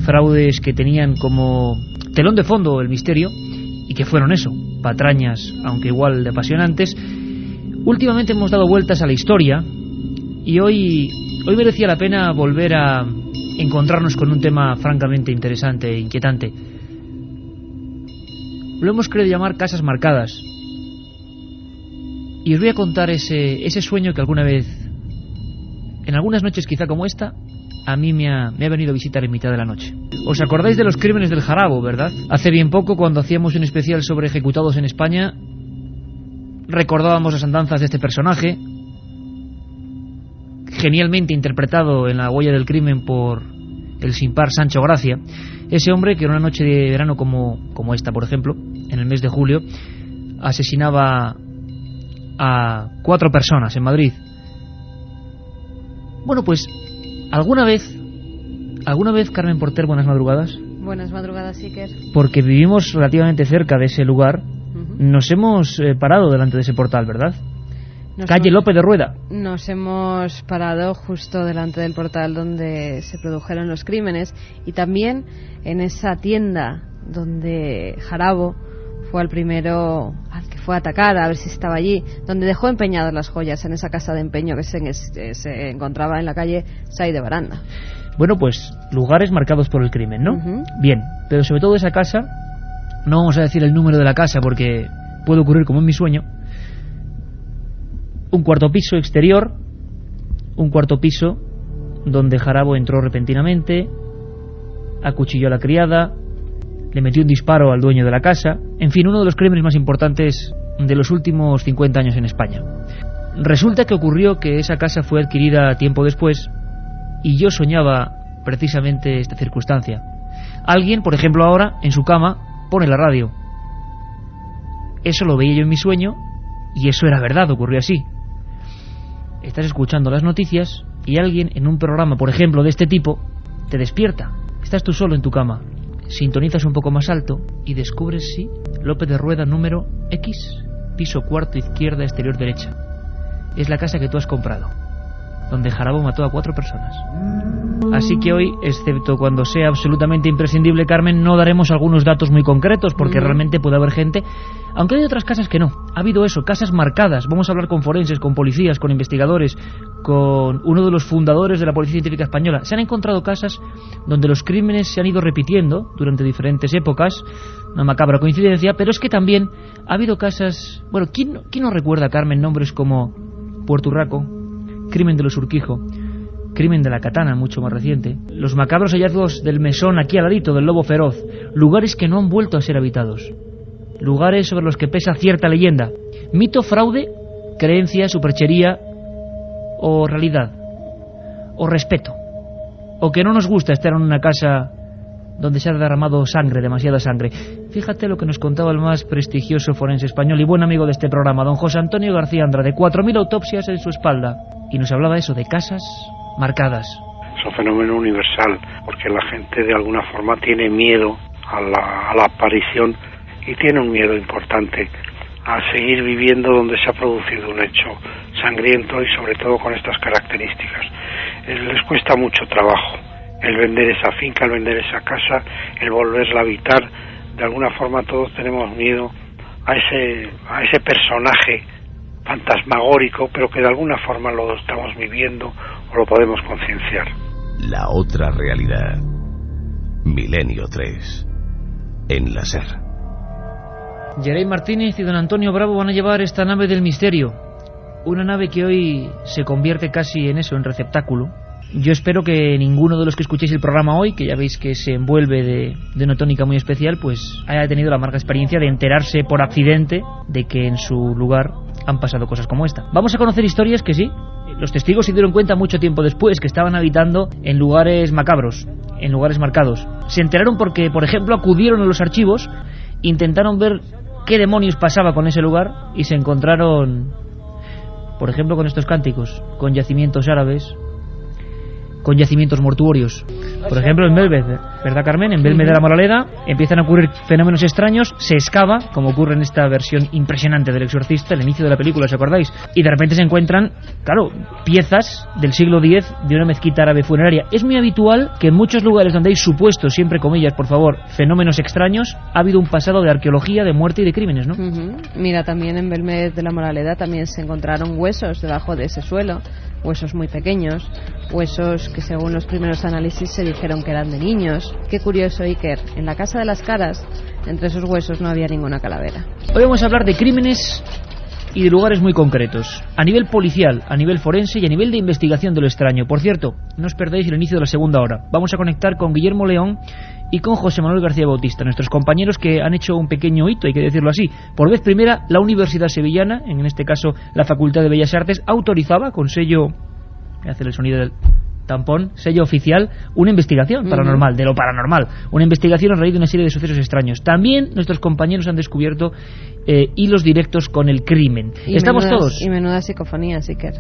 fraudes que tenían como telón de fondo el misterio y que fueron eso, patrañas, aunque igual de apasionantes. Últimamente hemos dado vueltas a la historia y hoy merecía la pena volver a encontrarnos con un tema francamente interesante e inquietante. Lo hemos querido llamar casas marcadas. Y os voy a contar ese sueño que alguna vez, en algunas noches quizá como esta, a mí me ha venido a visitar en mitad de la noche. ¿Os acordáis de los crímenes del Jarabo, verdad? Hace bien poco, cuando hacíamos un especial sobre ejecutados en España, recordábamos las andanzas de este personaje, genialmente interpretado en La huella del crimen por el sin par Sancho Gracia. Ese hombre que en una noche de verano como esta, por ejemplo, en el mes de julio, asesinaba a 4 personas en Madrid. Bueno, pues ¿Alguna vez, Carmen Porter, buenas madrugadas? Buenas madrugadas, Iker. Porque vivimos relativamente cerca de ese lugar, nos hemos parado delante de ese portal, ¿verdad? Calle Lope de Rueda. Nos hemos parado justo delante del portal donde se produjeron los crímenes y también en esa tienda donde Jarabo fue el primero al que fue a atacar, a ver si estaba allí, donde dejó empeñadas las joyas en esa casa de empeño que se encontraba en la calle Say de Baranda. Bueno, pues lugares marcados por el crimen, ¿no? Bien, pero sobre todo esa casa, no vamos a decir el número de la casa porque puede ocurrir como en mi sueño. Un cuarto piso exterior, un cuarto piso donde Jarabo entró repentinamente, acuchilló a la criada, le metió un disparo al dueño de la casa. En fin, uno de los crímenes más importantes de los últimos 50 años en España. Resulta que ocurrió que esa casa fue adquirida tiempo después y yo soñaba precisamente esta circunstancia. Alguien, por ejemplo ahora, en su cama, pone la radio. Eso lo veía yo en mi sueño y eso era verdad, ocurrió así. Estás escuchando las noticias y alguien en un programa, por ejemplo, de este tipo, te despierta. Estás tú solo en tu cama. Sintonizas un poco más alto y descubres, sí, Lope de Rueda número X, piso cuarto izquierda exterior derecha. Es la casa que tú has comprado, donde Jarabo mató a 4 personas. Así que hoy, excepto cuando sea absolutamente imprescindible, Carmen, no daremos algunos datos muy concretos, porque realmente puede haber gente, aunque hay otras casas que no. Ha habido eso, casas marcadas. Vamos a hablar con forenses, con policías, con investigadores, con uno de los fundadores de la Policía Científica Española. Se han encontrado casas donde los crímenes se han ido repitiendo durante diferentes épocas, una macabra coincidencia, pero es que también ha habido casas... Bueno, ¿quién no recuerda, Carmen, nombres como Puerto Urraco, Crimen de los Urquijo, Crimen de la Katana, mucho más reciente, los macabros hallazgos del Mesón aquí al ladito, del Lobo Feroz, lugares que no han vuelto a ser habitados, lugares sobre los que pesa cierta leyenda, mito, fraude, creencia, superchería o realidad, o respeto, o que no nos gusta estar en una casa donde se ha derramado sangre, demasiada sangre. Fíjate lo que nos contaba el más prestigioso forense español y buen amigo de este programa, don José Antonio García Andrade, 4.000 autopsias en su espalda, y nos hablaba eso de casas marcadas. Es un fenómeno universal, porque la gente de alguna forma tiene miedo a la aparición y tiene un miedo importante a seguir viviendo donde se ha producido un hecho sangriento y sobre todo con estas características. Les cuesta mucho trabajo el vender esa finca, el vender esa casa, el volverla a habitar. De alguna forma todos tenemos miedo a ese personaje fantasmagórico, pero que de alguna forma lo estamos viviendo o lo podemos concienciar. La otra realidad. Milenio 3. En la SER. Yeray Martínez y don Antonio Bravo van a llevar esta nave del misterio. Una nave que hoy se convierte casi en eso, en receptáculo. Yo espero que ninguno de los que escuchéis el programa hoy, que ya veis que se envuelve de una tónica muy especial, pues haya tenido la amarga experiencia de enterarse por accidente de que en su lugar han pasado cosas como esta. Vamos a conocer historias que sí, los testigos se dieron cuenta mucho tiempo después que estaban habitando en lugares macabros, en lugares marcados. Se enteraron porque, por ejemplo, acudieron a los archivos, intentaron ver qué demonios pasaba con ese lugar y se encontraron, por ejemplo, con estos cánticos, con yacimientos árabes, con yacimientos mortuorios. Por ejemplo, en Melvez, ¿verdad, Carmen? En Belme de la Moraleda empiezan a ocurrir fenómenos extraños, se excava, como ocurre en esta versión impresionante del Exorcista, el inicio de la película, ¿os acordáis? Y de repente se encuentran, claro, piezas del siglo X de una mezquita árabe funeraria. Es muy habitual que en muchos lugares donde hay supuestos, siempre comillas, por favor, fenómenos extraños, ha habido un pasado de arqueología, de muerte y de crímenes, ¿no? Mira, también en Belme de la Moraleda también se encontraron huesos debajo de ese suelo, huesos muy pequeños, huesos que según los primeros análisis se dijeron que eran de niños. Qué curioso, Iker, en la Casa de las Caras, entre esos huesos no había ninguna calavera. Hoy vamos a hablar de crímenes y de lugares muy concretos, a nivel policial, a nivel forense y a nivel de investigación de lo extraño. Por cierto, no os perdáis el inicio de la segunda hora. Vamos a conectar con Guillermo León y con José Manuel García Bautista, nuestros compañeros que han hecho un pequeño hito, hay que decirlo así. Por vez primera, la Universidad Sevillana, en este caso la Facultad de Bellas Artes, autorizaba con sello, voy a hacer el sonido del tampón, sello oficial, una investigación paranormal, de lo paranormal, una investigación a raíz de una serie de sucesos extraños. También nuestros compañeros han descubierto hilos directos con el crimen. Estamos todos. Y menudas psicofonías, Iker.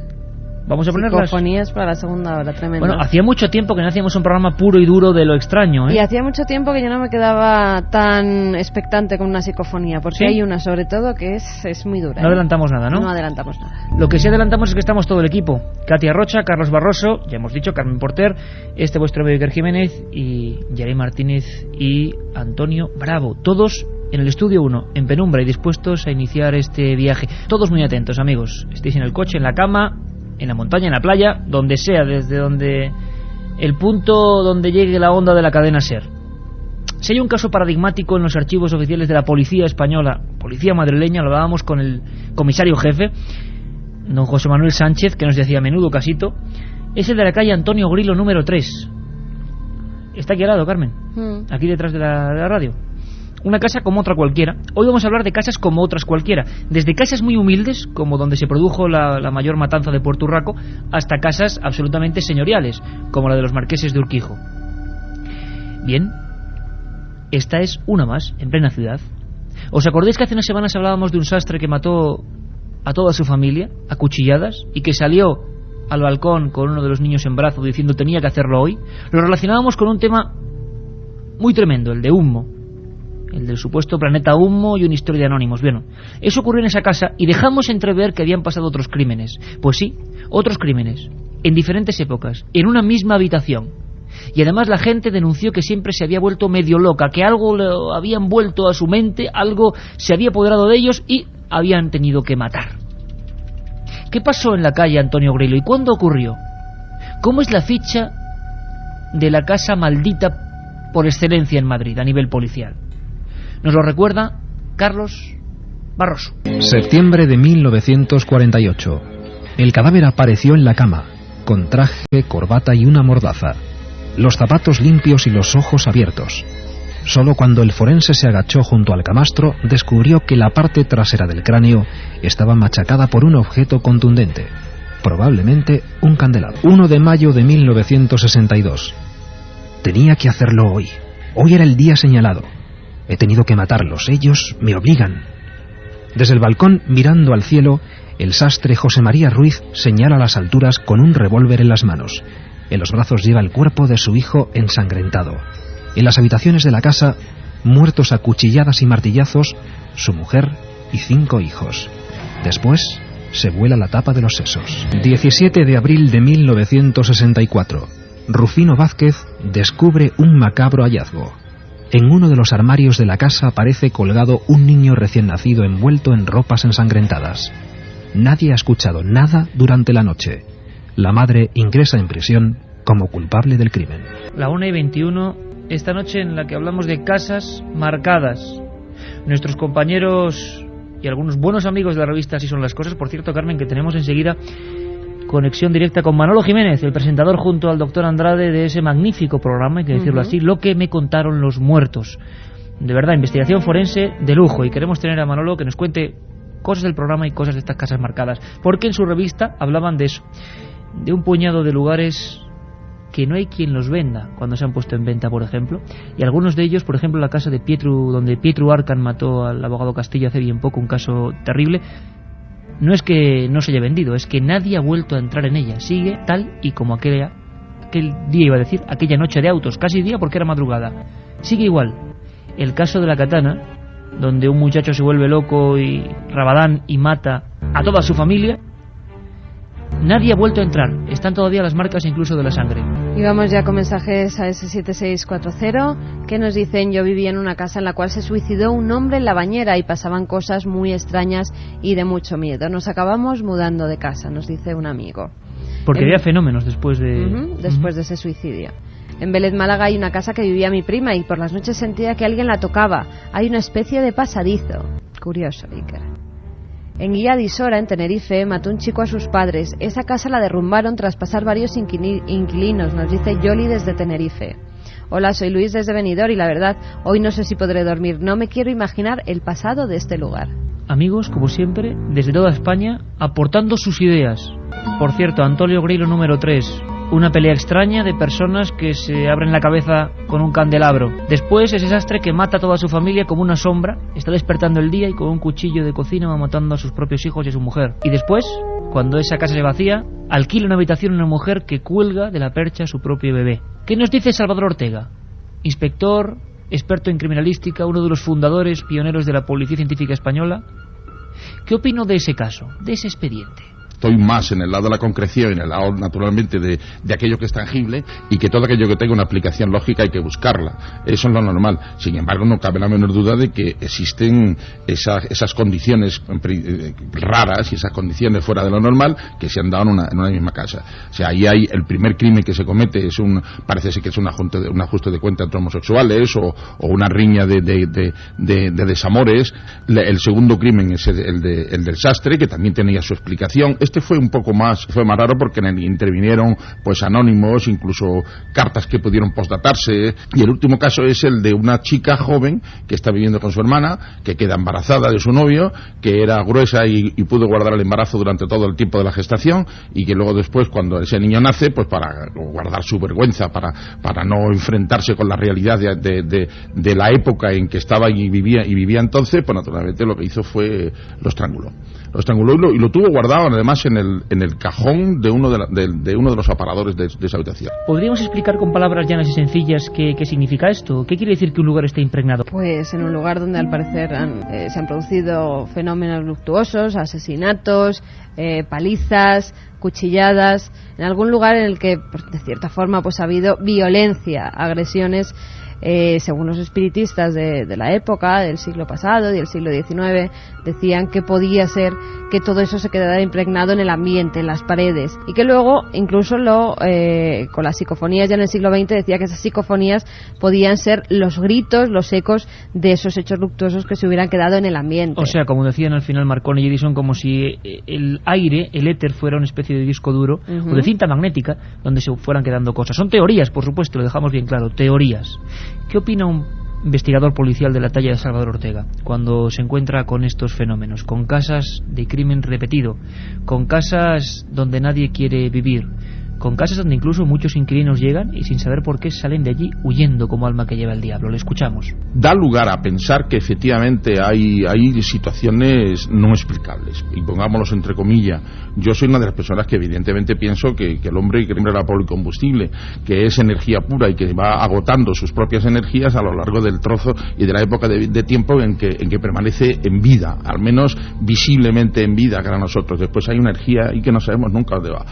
Vamos a ponerlas. Psicofonías para la segunda hora, tremendo. Bueno, hacía mucho tiempo que no hacíamos un programa puro y duro de lo extraño, ¿eh? Y hacía mucho tiempo que yo no me quedaba tan expectante con una psicofonía, porque ¿sí? Hay una, sobre todo, que es muy dura. No adelantamos nada, ¿no? No adelantamos nada. Lo que sí adelantamos es que estamos todo el equipo. Katia Rocha, Carlos Barroso, ya hemos dicho, Carmen Porter, vuestro amigo Iker Jiménez, y Yaray Martínez y Antonio Bravo. Todos en el estudio 1, en penumbra y dispuestos a iniciar este viaje. Todos muy atentos, amigos. Estéis en el coche, en la cama, en la montaña, en la playa, donde sea, desde donde el punto donde llegue la onda de la cadena SER. Si hay un caso paradigmático en los archivos oficiales de la policía española, policía madrileña, lo hablábamos con el comisario jefe, don José Manuel Sánchez, que nos decía menudo casito, es el de la calle Antonio Grilo número 3. Está aquí al lado, Carmen, aquí detrás de la radio. Una casa como otra cualquiera. Hoy vamos a hablar de casas como otras cualquiera. Desde casas muy humildes, como donde se produjo la mayor matanza de Puerto Urraco, hasta casas absolutamente señoriales, como la de los marqueses de Urquijo. Bien, esta es una más, en plena ciudad. ¿Os acordáis que hace unas semanas hablábamos de un sastre que mató a toda su familia, a cuchilladas, y que salió al balcón con uno de los niños en brazos diciendo tenía que hacerlo hoy? Lo relacionábamos con un tema muy tremendo, el de Humo, el del supuesto planeta Humo y una historia de anónimos. Bueno, eso ocurrió en esa casa y dejamos entrever que habían pasado otros crímenes. Pues sí, otros crímenes, en diferentes épocas, en una misma habitación. Y además la gente denunció que siempre se había vuelto medio loca, que algo le habían vuelto a su mente, algo se había apoderado de ellos y habían tenido que matar. ¿Qué pasó en la calle Antonio Grilo y cuándo ocurrió? ¿Cómo es la ficha de la casa maldita por excelencia en Madrid a nivel policial? Nos lo recuerda Carlos Barroso. Septiembre de 1948. El cadáver apareció en la cama, con traje, corbata y una mordaza. Los zapatos limpios y los ojos abiertos. Solo cuando el forense se agachó junto al camastro, descubrió que la parte trasera del cráneo estaba machacada por un objeto contundente. Probablemente un candelabro. 1 de mayo de 1962. Tenía que hacerlo hoy. Hoy era el día señalado. He tenido que matarlos, ellos me obligan. Desde el balcón, mirando al cielo, el sastre José María Ruiz señala las alturas con un revólver en las manos. En los brazos lleva el cuerpo de su hijo ensangrentado. En las habitaciones de la casa, muertos a cuchilladas y martillazos, su mujer y 5 hijos. Después, se vuela la tapa de los sesos. 17 de abril de 1964. Rufino Vázquez descubre un macabro hallazgo. En uno de los armarios de la casa aparece colgado un niño recién nacido envuelto en ropas ensangrentadas. Nadie ha escuchado nada durante la noche. La madre ingresa en prisión como culpable del crimen. La 1:21, esta noche en la que hablamos de casas marcadas. Nuestros compañeros y algunos buenos amigos de la revista Así son las cosas. Por cierto, Carmen, que tenemos enseguida conexión directa con Manolo Jiménez, el presentador junto al doctor Andrade de ese magnífico programa, hay que decirlo así, Lo que me contaron los muertos. De verdad, investigación forense de lujo, y queremos tener a Manolo que nos cuente cosas del programa y cosas de estas casas marcadas, porque en su revista hablaban de eso, de un puñado de lugares que no hay quien los venda cuando se han puesto en venta, por ejemplo, y algunos de ellos, por ejemplo, la casa de Pietro, donde Pietro Arcan mató al abogado Castillo hace bien poco, un caso terrible. No es que no se haya vendido, es que nadie ha vuelto a entrar en ella. Sigue tal y como aquella aquel día, iba a decir, aquella noche de autos, casi día porque era madrugada. Sigue igual. El caso de la katana, donde un muchacho se vuelve loco y rabadán y mata a toda su familia. Nadie ha vuelto a entrar. Están todavía las marcas incluso de la sangre. Y vamos ya con mensajes a ese 7640 que nos dicen: yo vivía en una casa en la cual se suicidó un hombre en la bañera y pasaban cosas muy extrañas y de mucho miedo. Nos acabamos mudando de casa, nos dice un amigo. Porque había fenómenos después de... después de ese suicidio. En Vélez, Málaga, hay una casa que vivía mi prima y por las noches sentía que alguien la tocaba. Hay una especie de pasadizo. Curioso, Iker. En Guía de Isora, en Tenerife, mató un chico a sus padres. Esa casa la derrumbaron tras pasar varios inquilinos, nos dice Yoli desde Tenerife. Hola, soy Luis desde Benidorm y la verdad, hoy no sé si podré dormir. No me quiero imaginar el pasado de este lugar. Amigos, como siempre, desde toda España, aportando sus ideas. Por cierto, Antonio Grillo número 3. Una pelea extraña de personas que se abren la cabeza con un candelabro. Después, ese sastre que mata a toda su familia como una sombra, está despertando el día y con un cuchillo de cocina va matando a sus propios hijos y a su mujer. Y después, cuando esa casa se vacía, alquila una habitación a una mujer que cuelga de la percha a su propio bebé. ¿Qué nos dice Salvador Ortega? Inspector, experto en criminalística, uno de los fundadores, pioneros de la Policía Científica Española. ¿Qué opino de ese caso, de ese expediente? Estoy más en el lado de la concreción y en el lado, naturalmente, de aquello que es tangible, y que todo aquello que tenga una aplicación lógica hay que buscarla. Eso es lo normal. Sin embargo, no cabe la menor duda de que existen esas condiciones raras y esas condiciones fuera de lo normal que se han dado en una misma casa. O sea, ahí hay el primer crimen que se comete, parece ser que es un ajuste de cuenta entre homosexuales o una riña de desamores. El segundo crimen es el del sastre, que también tenía su explicación. Fue más raro porque intervinieron pues anónimos, incluso cartas que pudieron postdatarse, y el último caso es el de una chica joven que está viviendo con su hermana, que queda embarazada de su novio, que era gruesa y pudo guardar el embarazo durante todo el tiempo de la gestación, y que luego después, cuando ese niño nace, pues para guardar su vergüenza, para no enfrentarse con la realidad de la época en que estaba y vivía entonces, pues naturalmente lo que hizo fue lo estranguló y lo tuvo guardado además en el cajón de uno de los aparadores de esa habitación. ¿Podríamos explicar con palabras llanas y sencillas qué significa esto? ¿Qué quiere decir que un lugar esté impregnado? Pues en un lugar donde al parecer se han producido fenómenos luctuosos, asesinatos, palizas, cuchilladas, en algún lugar en el que de cierta forma pues ha habido violencia, agresiones. Según los espiritistas de la época, del siglo pasado y del siglo XIX, decían que podía ser que todo eso se quedara impregnado en el ambiente, en las paredes, y que luego, incluso con las psicofonías ya en el siglo XX, decía que esas psicofonías podían ser los gritos, los ecos de esos hechos luctuosos que se hubieran quedado en el ambiente. O sea, como decían al final Marconi y Edison, como si el aire, el éter, fuera una especie de disco duro o de cinta magnética donde se fueran quedando cosas. Son teorías, por supuesto, lo dejamos bien claro, teorías. ¿Qué opina un investigador policial de la talla de Salvador Ortega cuando se encuentra con estos fenómenos, con casas de crimen repetido, con casas donde nadie quiere vivir, con casas donde incluso muchos inquilinos llegan y sin saber por qué salen de allí huyendo como alma que lleva el diablo? Le escuchamos. Da lugar a pensar que efectivamente hay situaciones no explicables, y pongámoslos entre comillas. Yo soy una de las personas que evidentemente pienso que el hombre era policombustible, que es energía pura y que va agotando sus propias energías a lo largo del trozo y de la época de tiempo en que permanece en vida, al menos visiblemente en vida para nosotros. Después hay una energía y que no sabemos nunca dónde va.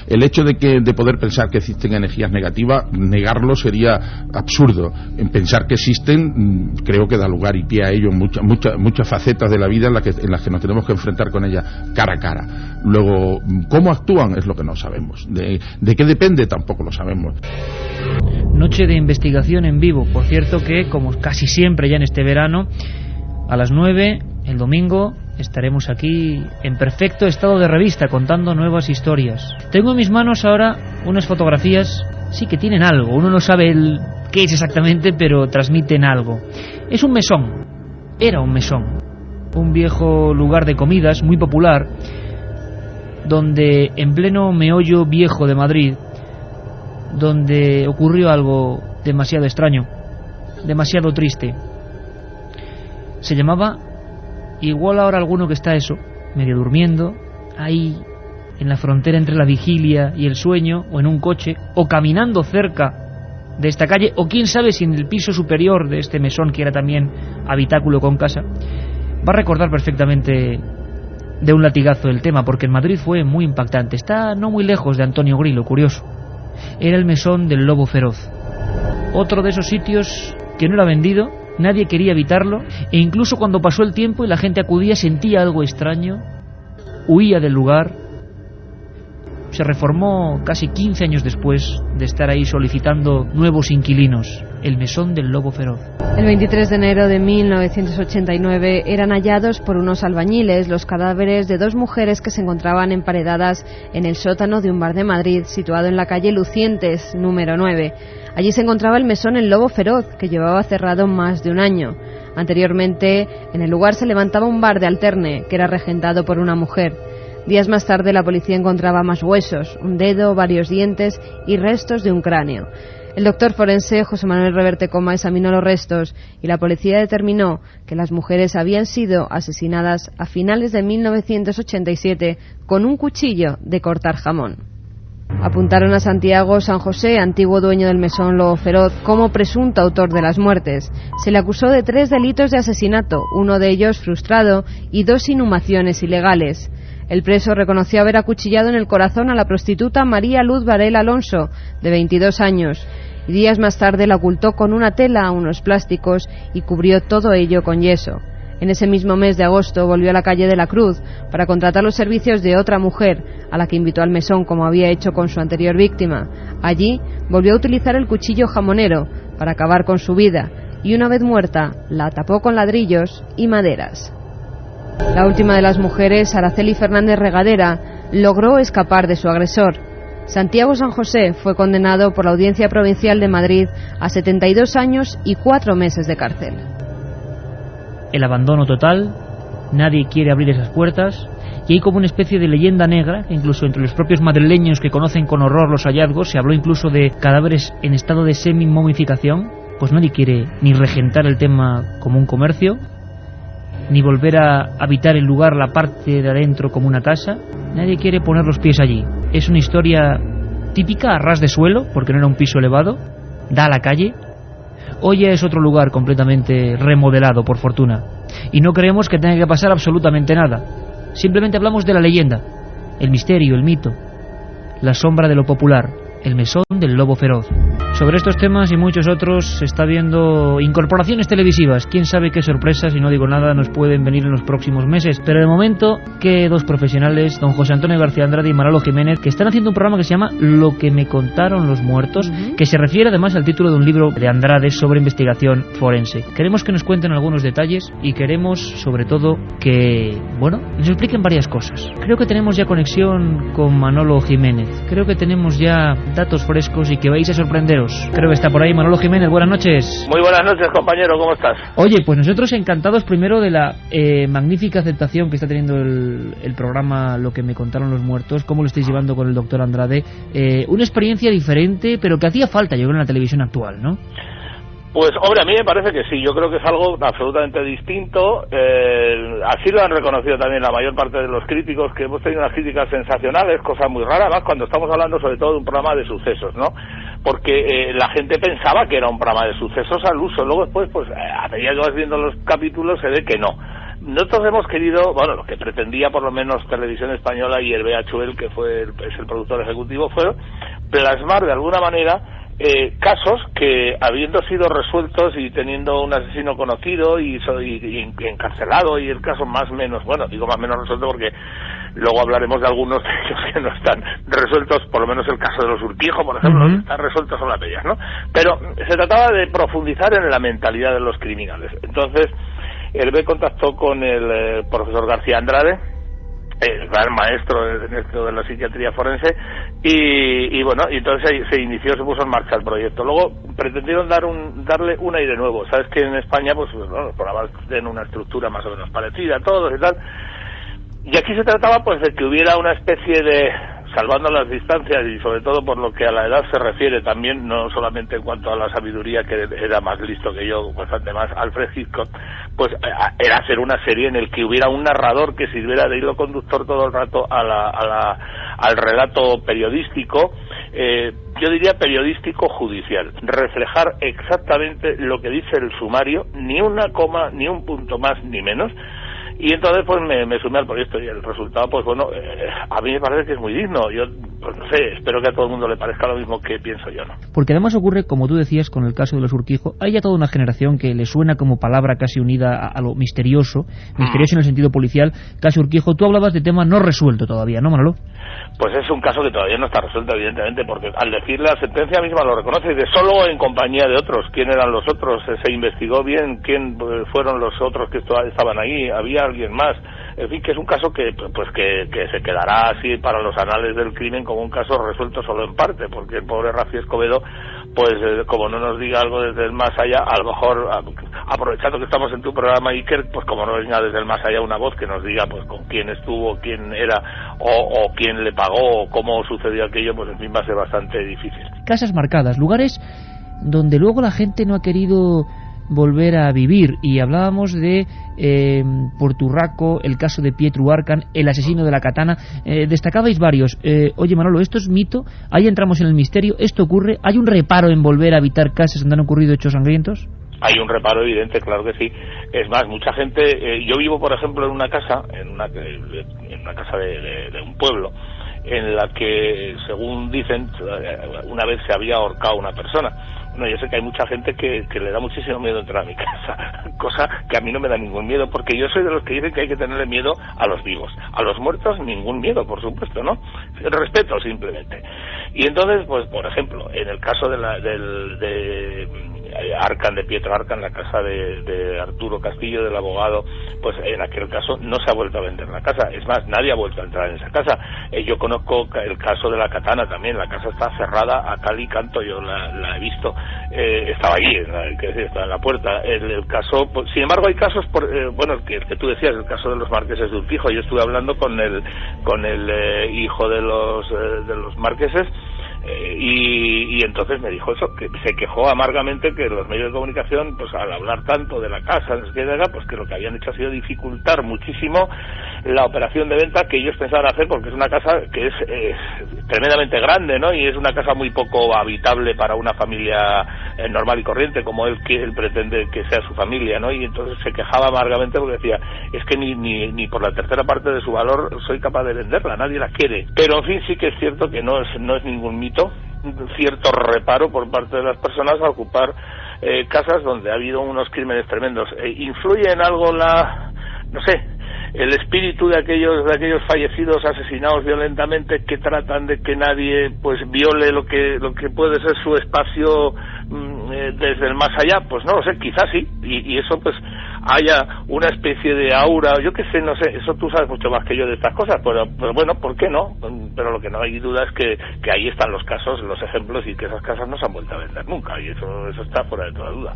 El hecho de poder pensar que existen energías negativas, negarlo sería absurdo. En pensar que existen, creo que da lugar y pie a ello muchas facetas de la vida en las que nos tenemos que enfrentar con ellas cara a cara. Luego, ¿cómo actúan? Es lo que no sabemos. ¿De qué depende? Tampoco lo sabemos. Noche de investigación en vivo. Por cierto que, como casi siempre ya en este verano, a las 9, el domingo, estaremos aquí en perfecto estado de revista contando nuevas historias. Tengo en mis manos ahora unas fotografías, sí que tienen algo. Uno no sabe qué es exactamente, pero transmiten algo. Es un mesón. Era un mesón. Un viejo lugar de comidas muy popular, donde en pleno meollo viejo de Madrid, donde ocurrió algo demasiado extraño, demasiado triste. Se llamaba, igual ahora alguno que está medio durmiendo, ahí en la frontera entre la vigilia y el sueño, o en un coche, o caminando cerca de esta calle, o quién sabe si en el piso superior de este mesón, que era también habitáculo con casa, va a recordar perfectamente de un latigazo el tema, porque en Madrid fue muy impactante. Está no muy lejos de Antonio Grillo, curioso. Era el mesón del Lobo Feroz. Otro de esos sitios que no era vendido, nadie quería evitarlo, e incluso cuando pasó el tiempo y la gente acudía, sentía algo extraño, huía del lugar. Se reformó casi 15 años después de estar ahí solicitando nuevos inquilinos, el mesón del Lobo Feroz. El 23 de enero de 1989 eran hallados por unos albañiles los cadáveres de 2 mujeres que se encontraban emparedadas en el sótano de un bar de Madrid situado en la calle Lucientes, número 9. Allí se encontraba el mesón El Lobo Feroz, que llevaba cerrado más de un año. Anteriormente, en el lugar se levantaba un bar de alterne, que era regentado por una mujer. Días más tarde la policía encontraba más huesos, un dedo, varios dientes y restos de un cráneo. El doctor forense José Manuel Reverte Coma examinó los restos y la policía determinó que las mujeres habían sido asesinadas a finales de 1987 con un cuchillo de cortar jamón. Apuntaron a Santiago San José, antiguo dueño del mesón Lobo Feroz, como presunto autor de las muertes. Se le acusó de 3 delitos de asesinato, uno de ellos frustrado y 2 inhumaciones ilegales. El preso reconoció haber acuchillado en el corazón a la prostituta María Luz Varela Alonso, de 22 años, y días más tarde la ocultó con una tela, unos plásticos, y cubrió todo ello con yeso. En ese mismo mes de agosto volvió a la calle de la Cruz para contratar los servicios de otra mujer, a la que invitó al mesón como había hecho con su anterior víctima. Allí volvió a utilizar el cuchillo jamonero para acabar con su vida, y una vez muerta la tapó con ladrillos y maderas. La última de las mujeres, Araceli Fernández Regadera, logró escapar de su agresor. Santiago San José fue condenado por la Audiencia Provincial de Madrid a 72 años y 4 meses de cárcel. El abandono total, nadie quiere abrir esas puertas, y hay como una especie de leyenda negra, incluso entre los propios madrileños que conocen con horror los hallazgos. Se habló incluso de cadáveres en estado de semi-momificación. Pues nadie quiere ni regentar el tema como un comercio, ni volver a habitar el lugar, la parte de adentro, como una casa. Nadie quiere poner los pies allí. Es una historia típica, a ras de suelo, porque no era un piso elevado, da a la calle. Hoy es otro lugar completamente remodelado, por fortuna, y no creemos que tenga que pasar absolutamente nada. Simplemente hablamos de la leyenda, el misterio, el mito, la sombra de lo popular, el mesón del Lobo Feroz. Sobre estos temas y muchos otros se está viendo incorporaciones televisivas. Quién sabe qué sorpresas, y no digo nada, nos pueden venir en los próximos meses. Pero de momento, que 2 profesionales, don José Antonio García Andrade y Manolo Jiménez, que están haciendo un programa que se llama Lo que me contaron los muertos, que se refiere además al título de un libro de Andrade sobre investigación forense. Queremos que nos cuenten algunos detalles y queremos, sobre todo, que, bueno, nos expliquen varias cosas. Creo que tenemos ya conexión con Manolo Jiménez. Creo que tenemos ya datos frescos y que vais a sorprenderos. Creo que está por ahí Manolo Jiménez. Buenas noches. Muy buenas noches, compañero, ¿cómo estás? Oye, pues nosotros encantados primero de la magnífica aceptación que está teniendo el programa Lo que me contaron los muertos. ¿Cómo lo estáis llevando con el doctor Andrade? Una experiencia diferente, pero que hacía falta, yo creo, en la televisión actual, ¿no? Pues, hombre, a mí me parece que sí. Yo creo que es algo absolutamente distinto. Así lo han reconocido también la mayor parte de los críticos, que hemos tenido unas críticas sensacionales, cosa muy rara, además cuando estamos hablando sobre todo de un programa de sucesos, ¿no? Porque la gente pensaba que era un programa de sucesos al uso. Luego después, pues, a medida que vas viendo los capítulos, se ve que no. Nosotros hemos querido, bueno, lo que pretendía por lo menos Televisión Española y el BHL, que es el productor ejecutivo, fue plasmar de alguna manera casos que, habiendo sido resueltos y teniendo un asesino conocido y encarcelado, y el caso más o menos, bueno, digo más o menos resuelto porque luego hablaremos de algunos de ellos que no están resueltos, por lo menos el caso de los Urquijo, por ejemplo, no está resuelto son las bellas, ¿no? Pero se trataba de profundizar en la mentalidad de los criminales. Entonces, el B contactó con el profesor García Andrade, el gran maestro en esto de la psiquiatría forense, y bueno, y entonces se puso en marcha el proyecto. Luego pretendieron darle un aire nuevo. Sabes que en España, pues bueno, los programas tienen una estructura más o menos parecida a todos y tal, y aquí se trataba pues de que hubiera una especie de, salvando las distancias y sobre todo por lo que a la edad se refiere también, no solamente en cuanto a la sabiduría, que era más listo que yo, bastante más, Alfred Hitchcock, pues era hacer una serie en el que hubiera un narrador que sirviera de hilo conductor todo el rato a al relato periodístico, yo diría periodístico judicial, reflejar exactamente lo que dice el sumario, ni una coma, ni un punto más ni menos. Y entonces pues me sumé al proyecto y el resultado pues bueno, a mí me parece que es muy digno. Yo pues no sé, espero que a todo el mundo le parezca lo mismo que pienso yo, ¿no? Porque además ocurre, como tú decías, con el caso de los Urquijo, hay ya toda una generación que le suena como palabra casi unida a lo misterioso en el sentido policial. Caso Urquijo, tú hablabas de tema no resuelto todavía, ¿no, Manolo? Pues es un caso que todavía no está resuelto, evidentemente, porque al decir la sentencia misma lo reconoce, dice solo en compañía de otros. ¿Quién eran los otros? Se investigó bien quién fueron los otros que estaban ahí, había alguien más. En fin, que es un caso que se quedará así para los anales del crimen como un caso resuelto solo en parte, porque el pobre Rafi Escobedo, pues como no nos diga algo desde el más allá, a lo mejor, aprovechando que estamos en tu programa, Iker, pues como no venga desde el más allá una voz que nos diga pues con quién estuvo, quién era, o quién le pagó, o cómo sucedió aquello, pues en fin va a ser bastante difícil. Casas marcadas, lugares donde luego la gente no ha querido volver a vivir, y hablábamos de Porturraco, el caso de Pietro Arcan, el asesino de la katana, destacabais varios. Oye Manolo, ¿esto es mito? Ahí entramos en el misterio, ¿esto ocurre? ¿Hay un reparo en volver a habitar casas donde han ocurrido hechos sangrientos? Hay un reparo evidente, claro que sí. Es más, mucha gente, yo vivo por ejemplo en una casa, en una casa de un pueblo, en la que, según dicen, una vez se había ahorcado una persona. No, yo sé que hay mucha gente que le da muchísimo miedo entrar a mi casa, cosa que a mí no me da ningún miedo, porque yo soy de los que dicen que hay que tenerle miedo a los vivos. A los muertos ningún miedo, por supuesto, ¿no? Respeto simplemente. Y entonces, pues por ejemplo, en el caso de Arcan, de Pietro Arcan, la casa de Arturo Castillo, del abogado, pues en aquel caso no se ha vuelto a vender la casa. Es más, nadie ha vuelto a entrar en esa casa. Yo conozco el caso de la katana también. La casa está cerrada a cal y canto, yo la he visto. Estaba allí, estaba en la puerta. El caso, pues, sin embargo, hay casos, que tú decías, el caso de los marqueses de Urquijo. Yo estuve hablando con el hijo de los marqueses. Y entonces me dijo eso, que se quejó amargamente que los medios de comunicación, pues al hablar tanto de la casa, pues que lo que habían hecho ha sido dificultar muchísimo la operación de venta que ellos pensaban hacer, porque es una casa que es tremendamente grande, ¿no? Y es una casa muy poco habitable para una familia normal y corriente, como él pretende que sea su familia, ¿no? Y entonces se quejaba amargamente porque decía, es que ni por la tercera parte de su valor soy capaz de venderla, nadie la quiere. Pero en fin, sí que es cierto que no es ningún mito, cierto reparo por parte de las personas a ocupar casas donde ha habido unos crímenes tremendos. ¿Influye en algo el espíritu de aquellos fallecidos asesinados violentamente, que tratan de que nadie pues viole lo que puede ser su espacio desde el más allá? Pues no lo sé, quizás sí, y eso pues haya una especie de aura, yo qué sé, no sé, eso tú sabes mucho más que yo de estas cosas, pero bueno, ¿por qué no? Pero lo que no hay duda es que ahí están los casos, los ejemplos, y que esas casas no se han vuelto a vender nunca, y eso está fuera de toda duda.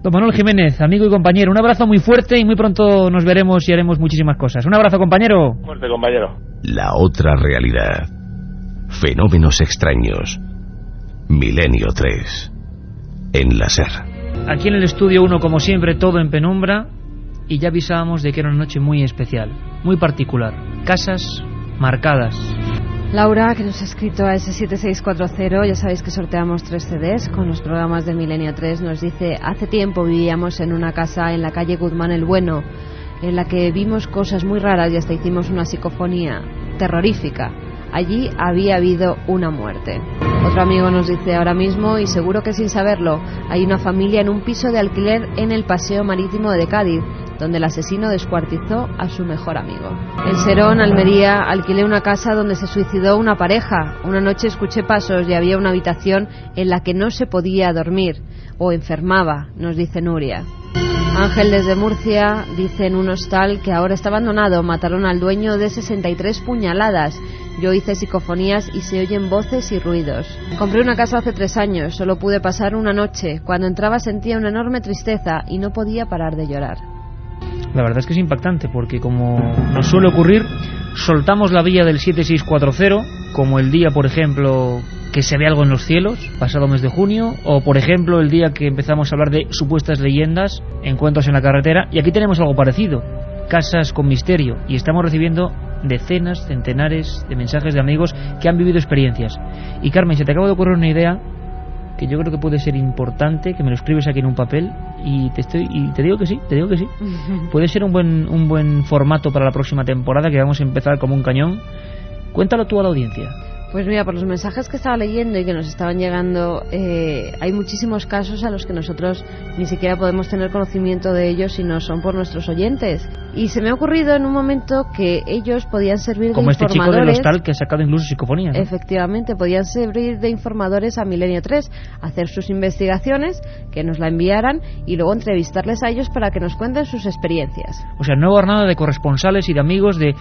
Don Manuel Jiménez, amigo y compañero, un abrazo muy fuerte, y muy pronto nos veremos y haremos muchísimas cosas. Un abrazo, compañero. Fuerte, compañero. La otra realidad. Fenómenos extraños. Milenio 3. En la SER. Aquí en el estudio 1, como siempre, todo en penumbra, y ya avisábamos de que era una noche muy especial, muy particular. Casas marcadas. Laura, que nos ha escrito a ese 7640, ya sabéis que sorteamos 3 CDs con los programas de Milenio 3, nos dice: hace tiempo vivíamos en una casa en la calle Guzmán el Bueno, en la que vimos cosas muy raras y hasta hicimos una psicofonía terrorífica. Allí había habido una muerte. Otro amigo nos dice: ahora mismo, y seguro que sin saberlo, hay una familia en un piso de alquiler en el Paseo Marítimo de Cádiz, donde el asesino descuartizó a su mejor amigo. En Serón, Almería, alquilé una casa donde se suicidó una pareja. Una noche escuché pasos y había una habitación en la que no se podía dormir, o enfermaba, nos dice Nuria. Ángel desde Murcia dice: en un hostal que ahora está abandonado mataron al dueño de 63 puñaladas. Yo hice psicofonías y se oyen voces y ruidos. Compré una casa hace 3 años, solo pude pasar una noche. Cuando entraba sentía una enorme tristeza y no podía parar de llorar. La verdad es que es impactante, porque como nos suele ocurrir, soltamos la vía del 7640, como el día, por ejemplo, que se ve algo en los cielos, pasado mes de junio, o por ejemplo el día que empezamos a hablar de supuestas leyendas, encuentros en la carretera, y aquí tenemos algo parecido, casas con misterio, y estamos recibiendo decenas, centenares de mensajes de amigos que han vivido experiencias. Y Carmen, se te acaba de ocurrir una idea que yo creo que puede ser importante, que me lo escribes aquí en un papel y te digo que sí. Puede ser un buen formato para la próxima temporada, que vamos a empezar como un cañón. Cuéntalo tú a la audiencia. Pues mira, por los mensajes que estaba leyendo y que nos estaban llegando, hay muchísimos casos a los que nosotros ni siquiera podemos tener conocimiento de ellos si no son por nuestros oyentes. Y se me ha ocurrido en un momento que ellos podían servir como de este informadores. Chico del hostal que ha sacado incluso psicofonía, ¿no? Efectivamente, podían servir de informadores a Milenio 3, hacer sus investigaciones, que nos la enviaran y luego entrevistarles a ellos para que nos cuenten sus experiencias. O sea, no nada de corresponsales y de amigos de...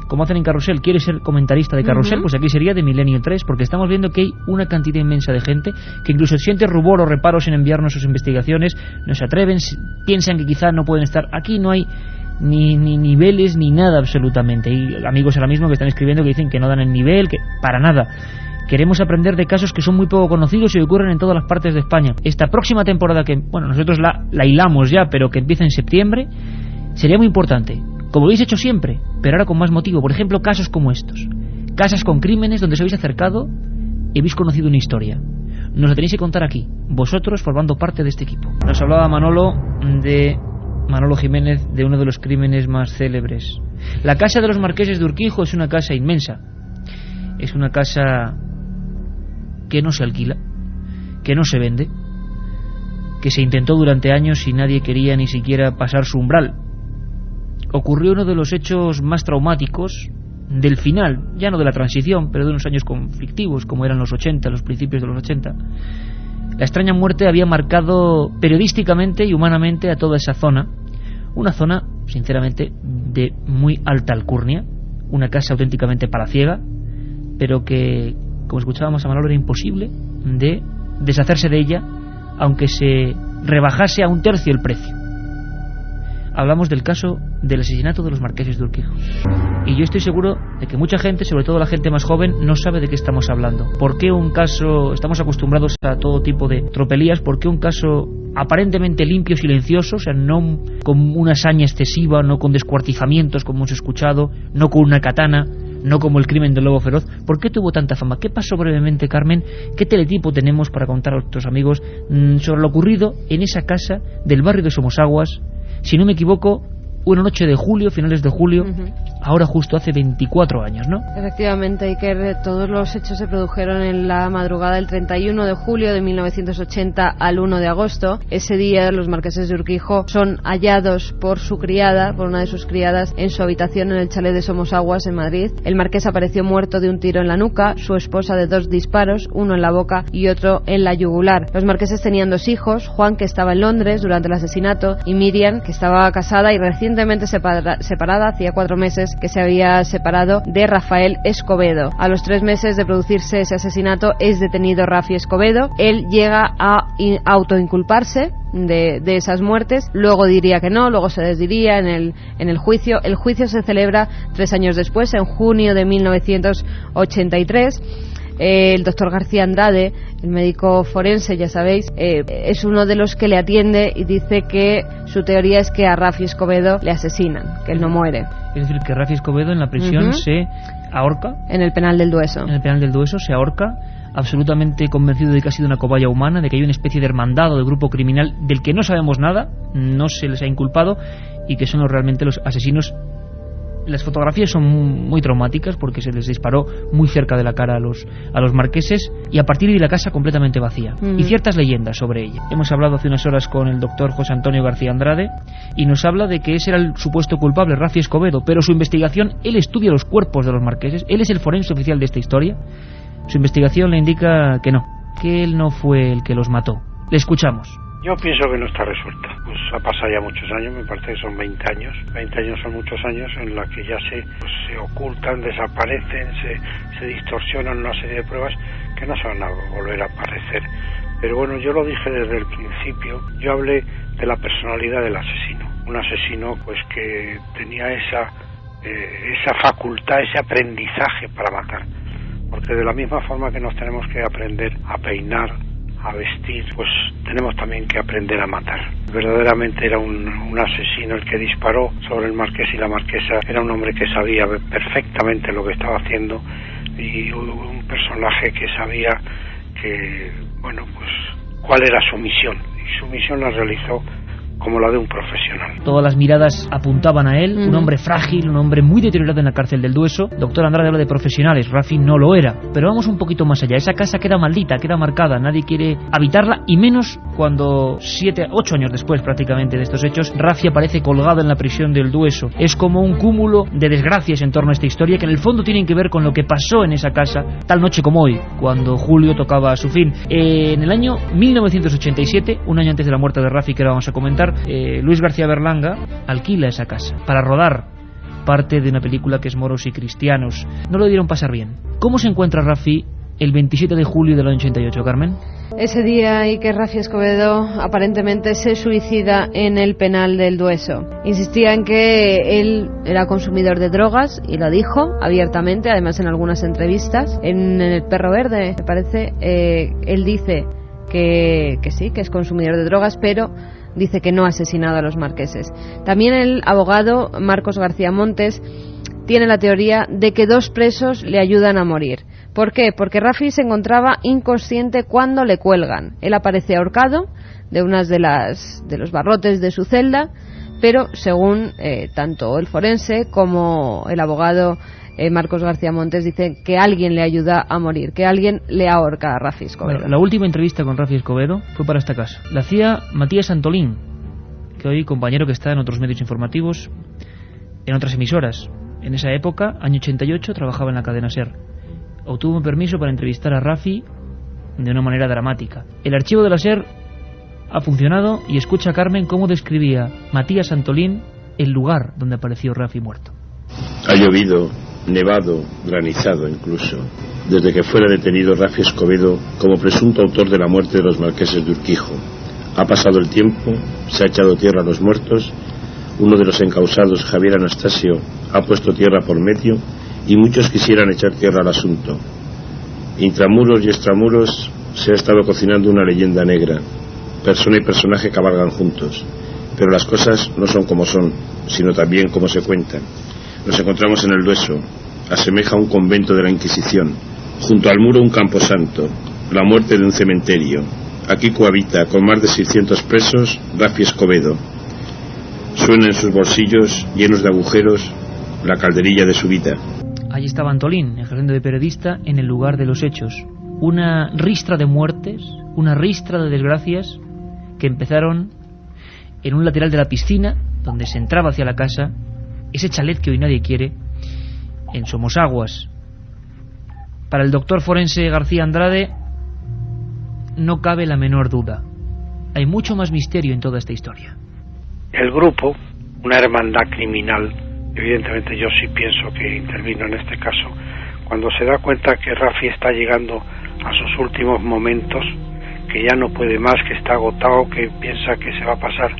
Como hacen en Carrusel, ¿quieres ser comentarista de Carrusel? Pues aquí sería de Milenio 3, porque estamos viendo que hay una cantidad inmensa de gente que incluso siente rubor o reparos en enviarnos sus investigaciones, no se atreven, piensan que quizá no pueden estar. Aquí no hay ni niveles ni nada absolutamente. Hay amigos ahora mismo que están escribiendo que dicen que no dan el nivel, que para nada. Queremos aprender de casos que son muy poco conocidos y ocurren en todas las partes de España. Esta próxima temporada, que bueno, nosotros la hilamos ya, pero que empieza en septiembre, sería muy importante. Como lo habéis hecho siempre, pero ahora con más motivo. Por ejemplo, casos como estos. Casas con crímenes donde os habéis acercado y habéis conocido una historia. Nos la tenéis que contar aquí, vosotros formando parte de este equipo. Nos hablaba Manolo Jiménez de uno de los crímenes más célebres. La casa de los Marqueses de Urquijo es una casa inmensa. Es una casa que no se alquila, que no se vende, que se intentó durante años y nadie quería ni siquiera pasar su umbral. Ocurrió uno de los hechos más traumáticos del final, ya no de la transición, pero de unos años conflictivos como eran los 80, los principios de los 80. La extraña muerte había marcado periodísticamente y humanamente a toda esa zona, una zona, sinceramente, de muy alta alcurnia, una casa auténticamente palaciega, pero que, como escuchábamos a Manolo, era imposible de deshacerse de ella, aunque se rebajase a un tercio el precio. Hablamos del caso del asesinato de los Marqueses de Urquijo. Y yo estoy seguro de que mucha gente, sobre todo la gente más joven, no sabe de qué estamos hablando. ¿Por qué un caso, estamos acostumbrados a todo tipo de tropelías, por qué un caso aparentemente limpio, silencioso, o sea, no con una hazaña excesiva, no con descuartizamientos como hemos escuchado, no con una katana, no como el crimen del lobo feroz? ¿Por qué tuvo tanta fama? ¿Qué pasó brevemente, Carmen? ¿Qué teletipo tenemos para contar a nuestros amigos sobre lo ocurrido en esa casa del barrio de Somosaguas? Si no me equivoco, una noche de julio, finales de julio, ahora justo hace 24 años, ¿no? Efectivamente, Iker, todos los hechos se produjeron en la madrugada del 31 de julio de 1980 al 1 de agosto. Ese día los Marqueses de Urquijo son hallados por su criada, por una de sus criadas, en su habitación en el chalet de Somosaguas, en Madrid. El marqués apareció muerto de un tiro en la nuca, su esposa de 2 disparos, uno en la boca y otro en la yugular. Los marqueses tenían 2 hijos, Juan, que estaba en Londres durante el asesinato, y Miriam, que estaba casada y recientemente separada, hacía 4 meses que se había separado de Rafael Escobedo. A los 3 meses de producirse ese asesinato es detenido Rafi Escobedo. Él llega a autoinculparse de esas muertes, luego diría que no, luego se desdiría en el juicio. El juicio se celebra 3 años después, en junio de 1983. El doctor García Andrade, el médico forense, ya sabéis, es uno de los que le atiende y dice que su teoría es que a Rafi Escobedo le asesinan, que él no muere. Es decir, que Rafi Escobedo en la prisión se ahorca. En el penal del Dueso. En el penal del Dueso se ahorca, absolutamente convencido de que ha sido una cobaya humana, de que hay una especie de hermandad o de grupo criminal del que no sabemos nada, no se les ha inculpado y que son realmente los asesinos. Las fotografías son muy traumáticas porque se les disparó muy cerca de la cara a los marqueses, y a partir de ahí la casa completamente vacía. Y ciertas leyendas sobre ella. Hemos hablado hace unas horas con el doctor José Antonio García Andrade y nos habla de que ese era el supuesto culpable, Rafi Escobedo, pero su investigación, él estudia los cuerpos de los marqueses, él es el forense oficial de esta historia. Su investigación le indica que no, que él no fue el que los mató. Le escuchamos. Yo pienso que no está resuelta. Pues ha pasado ya muchos años, me parece que son 20 años. 20 años son muchos años en la que ya se ocultan, desaparecen, se distorsionan una serie de pruebas que no se van a volver a aparecer. Pero bueno, yo lo dije desde el principio. Yo hablé de la personalidad del asesino. Un asesino pues que tenía esa facultad, ese aprendizaje para matar. Porque de la misma forma que nos tenemos que aprender a peinar, a vestir, pues tenemos también que aprender a matar. Verdaderamente era un asesino el que disparó sobre el marqués y la marquesa. Era un hombre que sabía perfectamente lo que estaba haciendo y un personaje que sabía que, bueno, pues cuál era su misión, y su misión la realizó como la de un profesional. Todas las miradas apuntaban a él, un hombre frágil, un hombre muy deteriorado en la cárcel del Dueso. Doctor Andrade habla de profesionales, Rafi no lo era. Pero vamos un poquito más allá. Esa casa queda maldita, queda marcada, nadie quiere habitarla, y menos cuando 8 años después prácticamente de estos hechos, Rafi aparece colgado en la prisión del Dueso. Es como un cúmulo de desgracias en torno a esta historia que en el fondo tienen que ver con lo que pasó en esa casa tal noche como hoy, cuando Julio tocaba a su fin. En el año 1987, un año antes de la muerte de Rafi, que ahora vamos a comentar, Luis García Berlanga alquila esa casa para rodar parte de una película que es Moros y Cristianos. No lo dieron pasar bien. ¿Cómo se encuentra Rafi el 27 de julio del año 88, Carmen? Ese día Iker Rafi Escobedo aparentemente se suicida en el penal del Dueso. Insistía en que él era consumidor de drogas y lo dijo abiertamente, además en algunas entrevistas. En El Perro Verde, me parece, él dice que sí, que es consumidor de drogas, pero dice que no ha asesinado a los marqueses. También el abogado Marcos García Montes tiene la teoría de que 2 presos le ayudan a morir. ¿Por qué? Porque Rafi se encontraba inconsciente cuando le cuelgan. Él aparece ahorcado de unas de los barrotes de su celda, pero según tanto el forense como el abogado Marcos García Montes dicen que alguien le ayuda a morir, que alguien le ahorca a Rafi Escobedo. Bueno, la última entrevista con Rafi Escobedo fue para esta casa. La hacía Matías Antolín, que hoy compañero que está en otros medios informativos, en otras emisoras. En esa época, año 88, trabajaba en la cadena SER. Obtuvo un permiso para entrevistar a Rafi de una manera dramática. El archivo de la SER ha funcionado y escucha a Carmen cómo describía Matías Antolín el lugar donde apareció Rafi muerto. Ha llovido, nevado, granizado incluso, desde que fuera detenido Rafi Escobedo como presunto autor de la muerte de los marqueses de Urquijo. Ha pasado el tiempo, se ha echado tierra a los muertos, uno de los encausados, Javier Anastasio, ha puesto tierra por medio y muchos quisieran echar tierra al asunto. Intramuros y extramuros se ha estado cocinando una leyenda negra. Persona y personaje cabalgan juntos, pero las cosas no son como son, sino también como se cuentan. Nos encontramos en el Dueso, asemeja a un convento de la Inquisición. Junto al muro un camposanto, la muerte de un cementerio. Aquí cohabita con más de 600 presos Rafi Escobedo. Suena en sus bolsillos, llenos de agujeros, la calderilla de su vida. Allí estaba Antolín, ejerciendo de periodista en el lugar de los hechos. Una ristra de muertes, una ristra de desgracias que empezaron en un lateral de la piscina, donde se entraba hacia la casa, ese chalet que hoy nadie quiere, en Somosaguas. Para el doctor forense García Andrade no cabe la menor duda. Hay mucho más misterio en toda esta historia. El grupo, una hermandad criminal, evidentemente yo sí pienso que intervino en este caso, cuando se da cuenta que Rafi está llegando a sus últimos momentos, que ya no puede más, que está agotado, que piensa que se va a pasar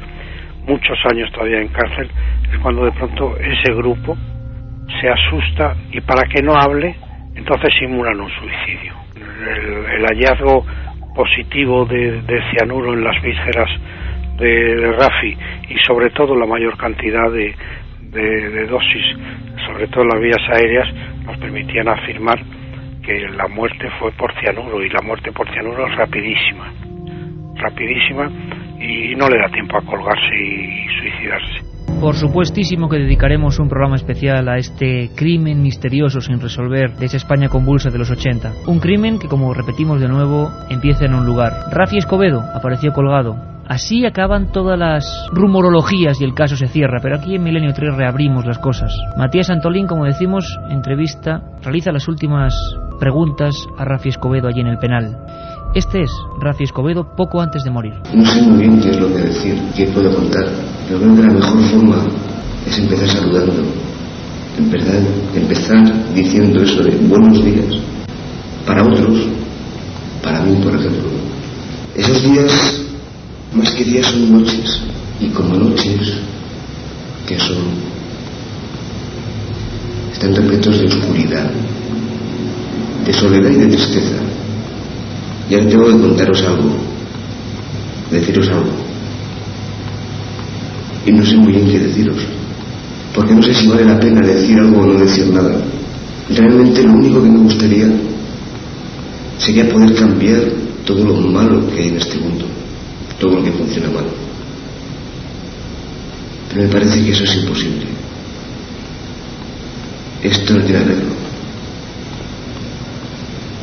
muchos años todavía en cárcel, es cuando de pronto ese grupo se asusta y para que no hable, entonces simulan un suicidio. El hallazgo positivo de cianuro en las vísceras de Rafi y sobre todo la mayor cantidad de dosis, sobre todo en las vías aéreas, nos permitían afirmar que la muerte fue por cianuro, y la muerte por cianuro es rapidísima y no le da tiempo a colgarse y suicidarse. Por supuestísimo que dedicaremos un programa especial a este crimen misterioso sin resolver de esa España convulsa de los 80. Un crimen que, como repetimos de nuevo, empieza en un lugar. Rafi Escobedo apareció colgado. Así acaban todas las rumorologías y el caso se cierra, pero aquí en Milenio 3 reabrimos las cosas. Matías Antolín, como decimos, entrevista, realiza las últimas preguntas a Rafi Escobedo allí en el penal. Este es Rafi Escobedo poco antes de morir. No sé muy bien qué es lo que decir, qué puedo contar, pero creo que la mejor forma es empezar saludando. En verdad, empezar diciendo eso de buenos días. Para otros, para mí por ejemplo, esos días más que días son noches, y como noches, ¿qué son? Están repletos de oscuridad, de soledad y de tristeza. Y ahora tengo que contaros algo, deciros algo. Y no sé muy bien qué deciros, porque no sé si vale la pena decir algo o no decir nada. Realmente lo único que me gustaría sería poder cambiar todo lo malo que hay en este mundo, todo lo que funciona mal. Pero me parece que eso es imposible. Esto no tiene arreglo.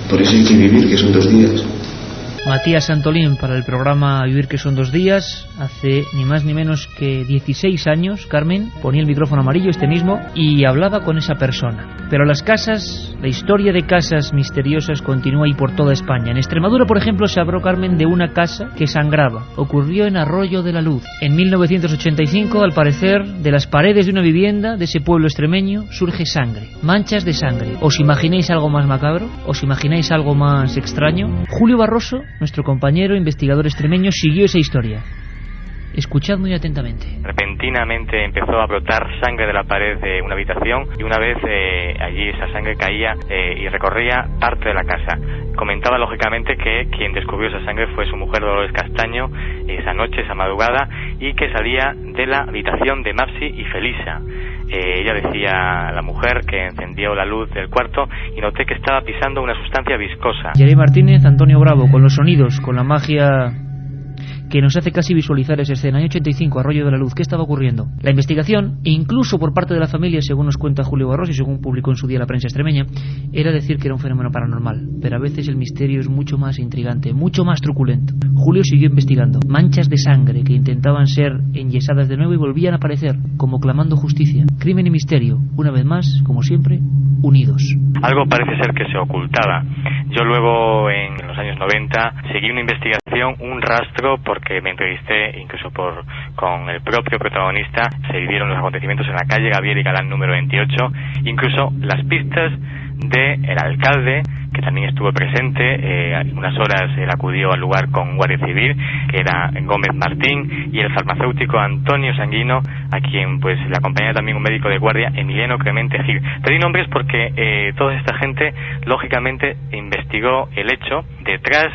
Por eso hay que vivir, que son 2 días. Matías Santolín para el programa Vivir, que son 2 días. Hace ni más ni menos que 16 años, Carmen, ponía el micrófono amarillo, este mismo, y hablaba con esa persona. Pero las casas, la historia de casas misteriosas continúa ahí por toda España. En Extremadura, por ejemplo, se habló, Carmen, de una casa que sangraba. Ocurrió en Arroyo de la Luz. En 1985, al parecer, de las paredes de una vivienda de ese pueblo extremeño surge sangre, manchas de sangre. ¿Os imagináis algo más macabro? ¿Os imagináis algo más extraño? Julio Barroso, nuestro compañero investigador extremeño, siguió esa historia. Escuchad muy atentamente. Repentinamente empezó a brotar sangre de la pared de una habitación y una vez allí esa sangre caía y recorría parte de la casa. Comentaba lógicamente que quien descubrió esa sangre fue su mujer Dolores Castaño esa noche, esa madrugada, y que salía de la habitación de Mapsi y Felisa. Ella decía, la mujer, que encendió la luz del cuarto y noté que estaba pisando una sustancia viscosa. Jerry Martínez, Antonio Bravo, con los sonidos, con la magia que nos hace casi visualizar esa escena. Año 85, Arroyo de la Luz. ¿Qué estaba ocurriendo? La investigación, incluso por parte de la familia, según nos cuenta Julio Barroso y según publicó en su día la prensa extremeña, era decir que era un fenómeno paranormal. Pero a veces el misterio es mucho más intrigante, mucho más truculento. Julio siguió investigando. Manchas de sangre que intentaban ser enyesadas de nuevo y volvían a aparecer, como clamando justicia. Crimen y misterio, una vez más, como siempre, unidos. Algo parece ser que se ocultaba. Yo luego, en los años 90, seguí una investigación, un rastro, porque me entrevisté incluso con el propio protagonista. Se vivieron los acontecimientos en la calle Gabriel y Galán número 28, incluso las pistas del alcalde, que también estuvo presente. Unas horas él acudió al lugar con Guardia Civil, que era Gómez Martín, y el farmacéutico Antonio Sanguino, a quien pues le acompañaba también un médico de guardia, Emiliano Clemente Gil. Te di nombres porque toda esta gente lógicamente investigó el hecho. Detrás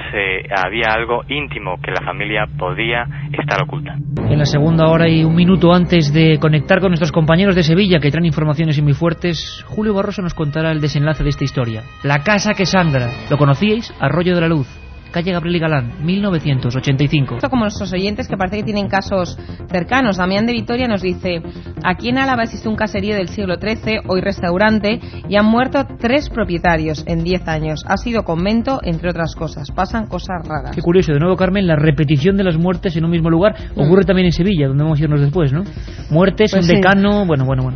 había algo íntimo que la familia podía estar ocultando. En la segunda hora y un minuto antes de conectar con nuestros compañeros de Sevilla, que traen informaciones muy fuertes, Julio Barroso nos contará el desenlace de esta historia. La casa que sangra. ¿Lo conocíais? Arroyo de la Luz, calle Gabriel y Galán, 1985. Esto como nuestros oyentes que parece que tienen casos cercanos. Damián de Vitoria nos dice: aquí en Álava existe un caserío del siglo XIII, hoy restaurante, y han muerto 3 propietarios en 10 años. Ha sido convento, entre otras cosas. Pasan cosas raras. Qué curioso, de nuevo, Carmen, la repetición de las muertes en un mismo lugar. Ocurre también en Sevilla, donde vamos a irnos después, ¿no? Muertes, pues un decano, bueno.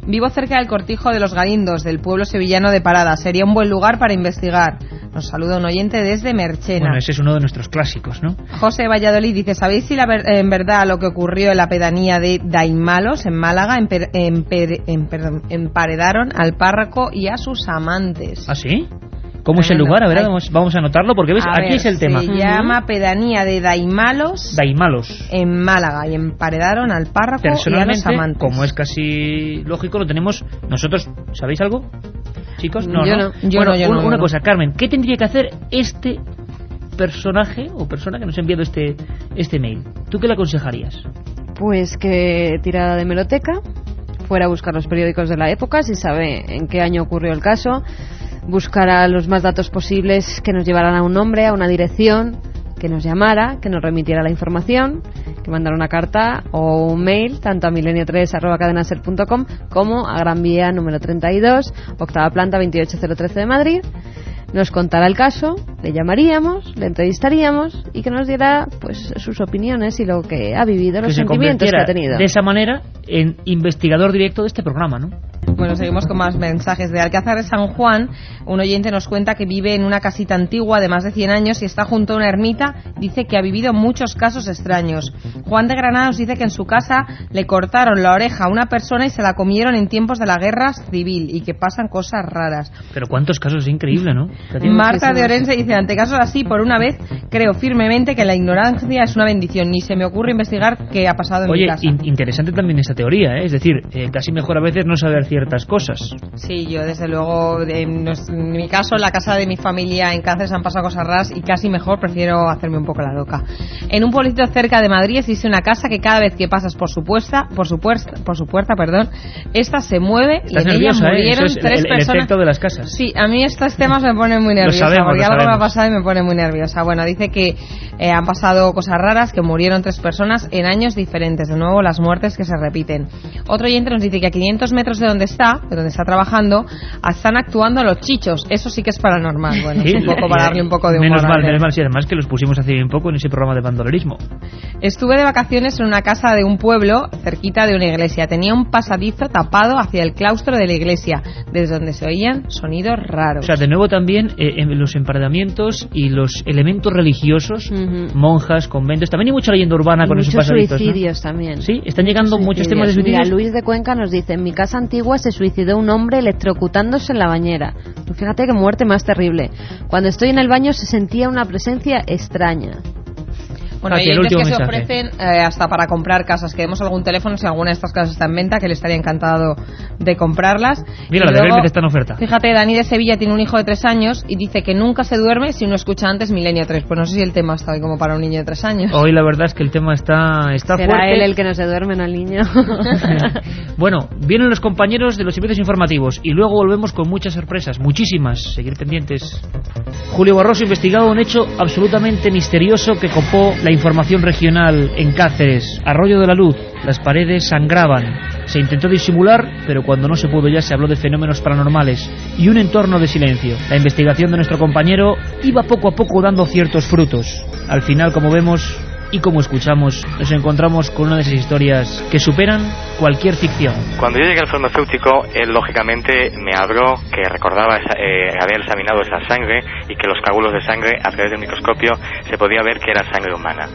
Vivo cerca del Cortijo de los Galindos, del pueblo sevillano de Parada. Sería un buen lugar para investigar. Nos saluda un oyente desde Merchena. Bueno, ese es uno de nuestros clásicos, ¿no? José Valladolid dice: ¿sabéis si en verdad lo que ocurrió en la pedanía de Daimalos, en Málaga, emparedaron al párroco y a sus amantes? ¿Ah, sí? ¿Cómo es el lugar? A ver, vamos a anotarlo, porque ves, aquí es el tema. Se llama pedanía de Daimalos. En Málaga, y emparedaron al párroco y a los amantes. Como es casi lógico, lo tenemos nosotros. ¿Sabéis algo, chicos? Yo no. Una cosa, Carmen, ¿qué tendría que hacer este personaje o persona que nos ha enviado este mail? ¿Tú qué le aconsejarías? Pues que tirara de hemeroteca, fuera a buscar los periódicos de la época, si sabe en qué año ocurrió el caso, buscara los más datos posibles que nos llevaran a un nombre, a una dirección, que nos llamara, que nos remitiera la información, que mandara una carta o un mail tanto a milenio3@cadenaser.com como a Gran Vía número 32, octava planta, 28013 de Madrid. Nos contara el caso, le llamaríamos, le entrevistaríamos y que nos diera pues sus opiniones y lo que ha vivido, los sentimientos que ha tenido. De esa manera, en investigador directo de este programa, ¿no? Bueno, seguimos con más mensajes. De Alcázar de San Juan, un oyente nos cuenta que vive en una casita antigua de más de 100 años y está junto a una ermita. Dice que ha vivido muchos casos extraños. Juan de Granada nos dice que en su casa le cortaron la oreja a una persona y se la comieron en tiempos de la guerra civil y que pasan cosas raras. Pero cuántos casos, es increíble, ¿no? Marta de Orense dice: ante casos así, por una vez, creo firmemente que la ignorancia es una bendición. Ni se me ocurre investigar qué ha pasado en mi casa. Oye, interesante también esta teoría, ¿eh? Es decir, casi mejor a veces no saber ciertas ciertas cosas. Sí, yo desde luego, en mi caso, en la casa de mi familia en Cáceres han pasado cosas raras y casi mejor prefiero hacerme un poco la loca. En un pueblito cerca de Madrid existe una casa que cada vez que pasas por su puerta, esta se mueve. Estás y en ella murieron Eso es tres personas. El efecto de las casas. Sí, a mí estos temas me ponen muy nerviosa, porque algo me ha pasado y me pone muy nerviosa. Bueno, dice que han pasado cosas raras, que murieron 3 personas en años diferentes. De nuevo, las muertes que se repiten. Otro oyente nos dice que a 500 metros de donde está trabajando, están actuando los chichos. Eso sí que es paranormal. Bueno, sí, es un poco para darle un poco de humor. Menos mal, sí, además que los pusimos hace bien poco en ese programa de bandolerismo. Estuve de vacaciones en una casa de un pueblo cerquita de una iglesia. Tenía un pasadizo tapado hacia el claustro de la iglesia, desde donde se oían sonidos raros. O sea, de nuevo también en los emparedamientos y los elementos religiosos, monjas, conventos, también hay mucha leyenda urbana con esos pasaditos, suicidios, ¿no? también. Sí, están llegando muchos temas de suicidios. Mira, Luis de Cuenca nos dice: en mi casa antigua se suicidó un hombre electrocutándose en la bañera. Pues fíjate qué muerte más terrible. Cuando estoy en el baño se sentía una presencia extraña. Bueno, hay oyentes que se ofrecen hasta para comprar casas. Que demos algún teléfono si alguna de estas casas está en venta, que le estaría encantado de comprarlas. Mira, la de Belmez está en oferta. Fíjate, Dani de Sevilla tiene un hijo de 3 años y dice que nunca se duerme si uno escucha antes Milenio 3. Pues no sé si el tema está ahí como para un niño de 3 años. Hoy la verdad es que el tema está ¿Será fuerte. él el que no se duerme, no el niño? Bueno, vienen los compañeros de los servicios informativos y luego volvemos con muchas sorpresas, muchísimas. Seguir pendientes. Julio Barroso ha investigado un hecho absolutamente misterioso que copó la información regional en Cáceres. Arroyo de la Luz, las paredes sangraban. Se intentó disimular, pero cuando no se pudo ya se habló de fenómenos paranormales y un entorno de silencio. La investigación de nuestro compañero iba poco a poco dando ciertos frutos. Al final, como vemos y como escuchamos, nos encontramos con una de esas historias que superan cualquier ficción. Cuando yo llegué al farmacéutico, él lógicamente me habló que recordaba haber examinado esa sangre y que los coágulos de sangre a través del microscopio se podía ver que era sangre humana.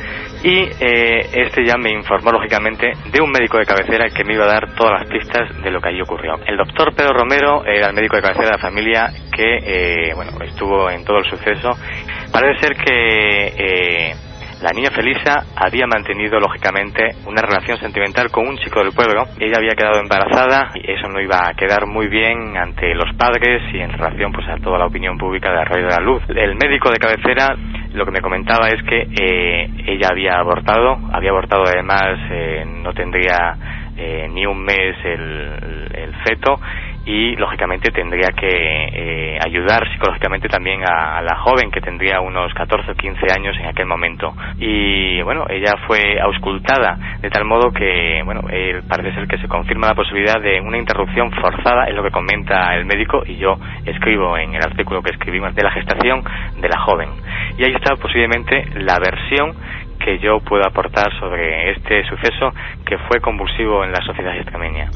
Y este ya me informó lógicamente de un médico de cabecera que me iba a dar todas las pistas de lo que allí ocurrió. El doctor Pedro Romero era el médico de cabecera de la familia que estuvo en todo el suceso. Parece ser que la niña Felisa había mantenido lógicamente una relación sentimental con un chico del pueblo. Ella había quedado embarazada y eso no iba a quedar muy bien ante los padres y en relación pues a toda la opinión pública de Arroyo de la Luz. El médico de cabecera lo que me comentaba es que ella había abortado además no tendría ni un mes el feto y lógicamente tendría que ayudar psicológicamente también a la joven que tendría unos 14 o 15 años en aquel momento. Y bueno, ella fue auscultada de tal modo que parece ser que se confirma la posibilidad de una interrupción forzada, es lo que comenta el médico y yo escribo en el artículo que escribimos, de la gestación de la joven. Y ahí está posiblemente la versión que yo puedo aportar sobre este suceso que fue convulsivo en la sociedad extremeña.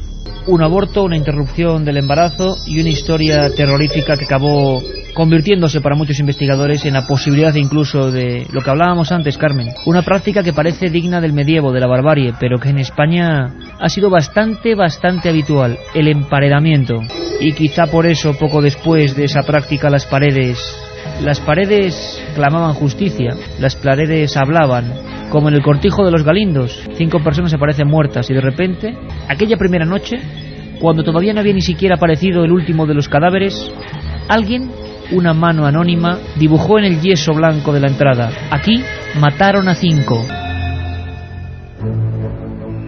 Un aborto, una interrupción del embarazo y una historia terrorífica que acabó convirtiéndose para muchos investigadores en la posibilidad incluso de lo que hablábamos antes, Carmen. Una práctica que parece digna del medievo, de la barbarie, pero que en España ha sido bastante habitual, el emparedamiento. Y quizá por eso, poco después de esa práctica, las paredes clamaban justicia, las paredes hablaban, como en el cortijo de los Galindos. 5 personas aparecen muertas y de repente, aquella primera noche, cuando todavía no había ni siquiera aparecido el último de los cadáveres, alguien, una mano anónima, dibujó en el yeso blanco de la entrada: aquí mataron a 5.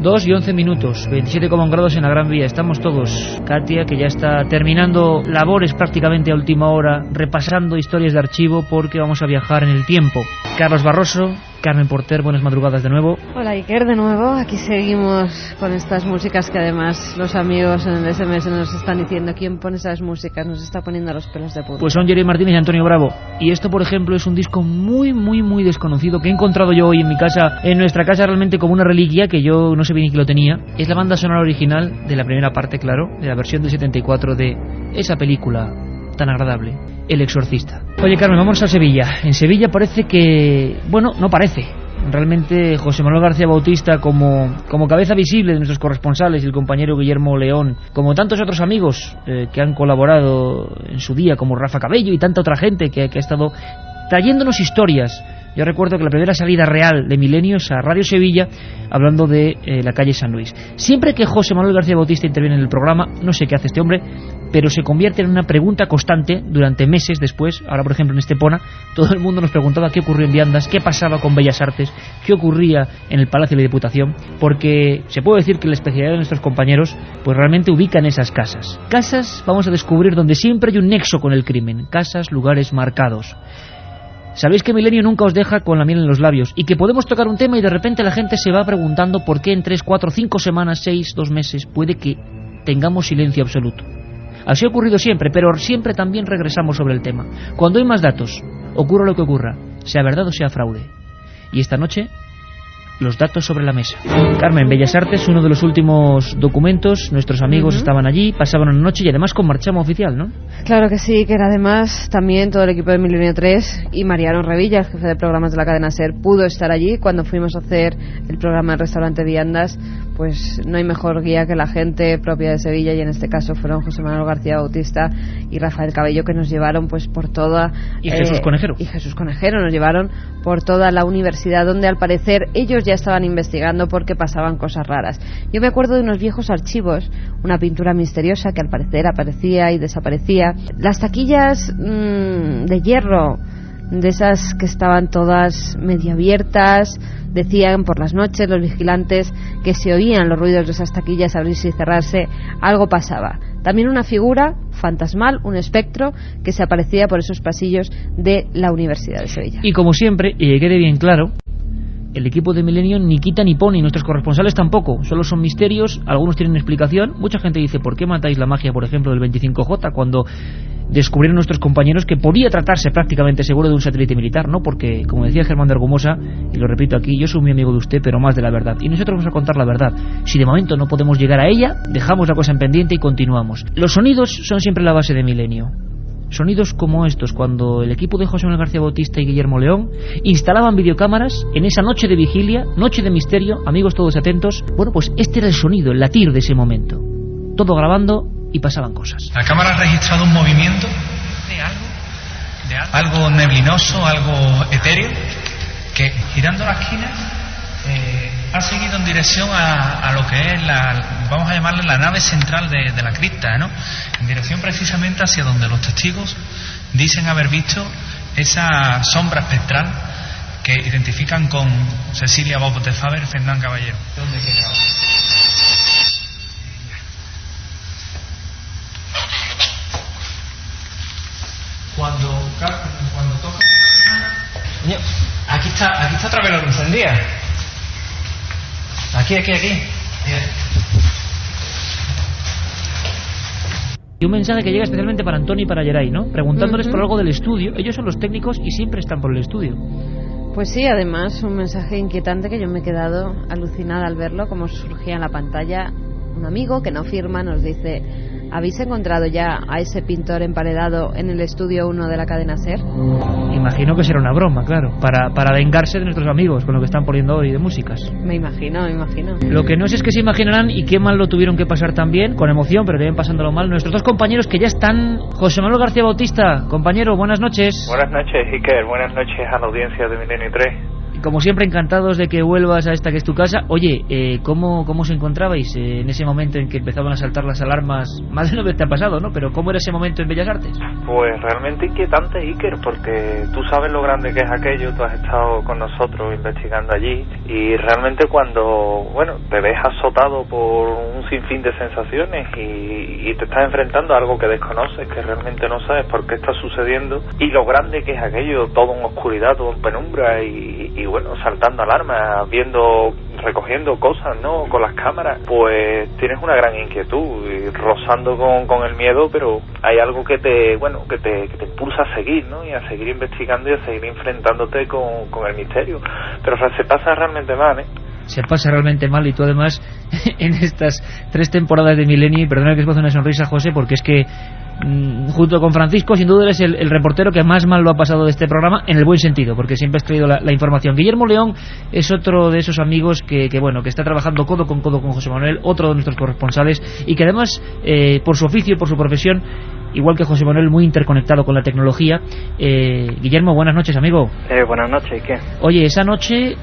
2 y 11 minutos, 27,1 grados en la Gran Vía. Estamos todos. Katia, que ya está terminando labores prácticamente a última hora, repasando historias de archivo porque vamos a viajar en el tiempo. Carlos Barroso, Carmen Porter, buenas madrugadas de nuevo. Hola Iker, de nuevo. Aquí seguimos con estas músicas que además los amigos en el SMS nos están diciendo quién pone esas músicas, nos está poniendo los pelos de punta. Pues son Jerry Martínez y Antonio Bravo. Y esto, por ejemplo, es un disco muy desconocido que he encontrado yo hoy en mi casa, en nuestra casa, realmente como una reliquia que yo no sabía ni que lo tenía. Es la banda sonora original de la primera parte, claro, de la versión del 74 de esa película tan agradable, El Exorcista. Oye, Carmen, vamos a Sevilla. En Sevilla parece que... bueno, no parece. Realmente José Manuel García Bautista, como cabeza visible de nuestros corresponsales, y el compañero Guillermo León, como tantos otros amigos que han colaborado en su día, como Rafa Cabello y tanta otra gente que ha estado trayéndonos historias Yo recuerdo que la primera salida real de Milenio es a Radio Sevilla, hablando de la calle San Luis. Siempre que José Manuel García Bautista interviene en el programa, no sé qué hace este hombre, pero se convierte en una pregunta constante durante meses después. Ahora, por ejemplo, en Estepona, todo el mundo nos preguntaba qué ocurrió en Viandas, qué pasaba con Bellas Artes, qué ocurría en el Palacio de la Diputación, porque se puede decir que la especialidad de nuestros compañeros pues realmente ubican esas casas. Casas, vamos a descubrir, donde siempre hay un nexo con el crimen. Casas, lugares marcados. Sabéis que Milenio nunca os deja con la miel en los labios y que podemos tocar un tema y de repente la gente se va preguntando por qué en 3, 4, 5 semanas, 6, 2 meses puede que tengamos silencio absoluto. Así ha ocurrido siempre, pero siempre también regresamos sobre el tema. Cuando hay más datos, ocurra lo que ocurra, sea verdad o sea fraude. Y esta noche, los datos sobre la mesa. Carmen, Bellas Artes, uno de los últimos documentos, nuestros amigos estaban allí, pasaban una noche y además con marchamo oficial, ¿no? Claro que sí, que era además también todo el equipo de Milenio 3 y Mariano Revilla, el jefe de programas de la cadena SER, pudo estar allí cuando fuimos a hacer el programa del restaurante Viandas. Pues no hay mejor guía que la gente propia de Sevilla, y en este caso fueron José Manuel García Bautista y Rafael Cabello, que nos llevaron pues por toda... Y Jesús Conejero. Y Jesús Conejero, nos llevaron por toda la universidad, donde al parecer ellos ya estaban investigando porque pasaban cosas raras. Yo me acuerdo de unos viejos archivos, una pintura misteriosa que al parecer aparecía y desaparecía, las taquillas de hierro, de esas que estaban todas medio abiertas. Decían por las noches los vigilantes que se oían los ruidos de esas taquillas abrirse y cerrarse. Algo pasaba. También una figura fantasmal, un espectro que se aparecía por esos pasillos de la Universidad de Sevilla. Y como siempre, y que quede bien claro, el equipo de Milenio ni quita ni pone, y nuestros corresponsales tampoco. Solo son misterios, algunos tienen explicación. Mucha gente dice, ¿por qué matáis la magia, por ejemplo, del 25J? Cuando descubrieron nuestros compañeros que podía tratarse prácticamente seguro de un satélite militar, ¿no? Porque, como decía Germán de Argumosa, y lo repito aquí, yo soy muy amigo de usted, pero más de la verdad. Y nosotros vamos a contar la verdad. Si de momento no podemos llegar a ella, dejamos la cosa en pendiente y continuamos. Los sonidos son siempre la base de Milenio. Sonidos como estos, cuando el equipo de José Manuel García Bautista y Guillermo León instalaban videocámaras en esa noche de vigilia, noche de misterio, amigos todos atentos. Bueno, pues este era el sonido, el latir de ese momento. Todo grabando y pasaban cosas. La cámara ha registrado un movimiento de algo neblinoso, algo etéreo, que girando la esquina ha seguido en dirección a lo que es vamos a llamarle la nave central de la cripta, ¿no? En dirección precisamente hacia donde los testigos dicen haber visto esa sombra espectral que identifican con Cecilia Bob de Faber y Fernán Caballero. ¿Dónde queda? Cuando toca... Aquí está otra vez la luz encendida. Aquí. Y un mensaje que llega especialmente para Antoni y para Geray, ¿no? Preguntándoles por algo del estudio. Ellos son los técnicos y siempre están por el estudio. Pues sí, además un mensaje inquietante que yo me he quedado alucinada al verlo, como surgía en la pantalla. Un amigo que no firma nos dice: ¿habéis encontrado ya a ese pintor emparedado en el estudio 1 de la cadena SER? Imagino que será una broma, claro, para vengarse de nuestros amigos con lo que están poniendo hoy de músicas. Me imagino. Lo que no sé es que se imaginarán y qué mal lo tuvieron que pasar también, con emoción, pero también pasándolo mal, nuestros dos compañeros que ya están. José Manuel García Bautista, compañero, buenas noches. Buenas noches, Iker, buenas noches a la audiencia de Milenio 3. Como siempre, encantados de que vuelvas a esta que es tu casa. Oye, ¿cómo os encontrabais en ese momento en que empezaban a saltar las alarmas? Más de una vez te ha pasado, ¿no? Pero ¿cómo era ese momento en Bellas Artes? Pues realmente inquietante, Iker, porque tú sabes lo grande que es aquello. Tú has estado con nosotros investigando allí y realmente cuando, te ves azotado por un sinfín de sensaciones y te estás enfrentando a algo que desconoces, que realmente no sabes por qué está sucediendo, y lo grande que es aquello, todo en oscuridad, todo en penumbra y saltando alarmas, recogiendo cosas, ¿no? Con las cámaras, pues tienes una gran inquietud, y rozando con el miedo, pero hay algo que te impulsa a seguir, ¿no? Y a seguir investigando y a seguir enfrentándote con el misterio. Pero se pasa realmente mal, ¿eh? Se pasa realmente mal, y tú además en estas 3 temporadas de Milenio, y perdona que os ponga una sonrisa, José, porque es que junto con Francisco sin duda eres el reportero que más mal lo ha pasado de este programa, en el buen sentido, porque siempre has traído la información. Guillermo León es otro de esos amigos que está trabajando codo con José Manuel, otro de nuestros corresponsales, y que además por su oficio y por su profesión igual que José Manuel, muy interconectado con la tecnología. Guillermo, buenas noches, amigo. Buenas noches, ¿y qué? Oye, esa noche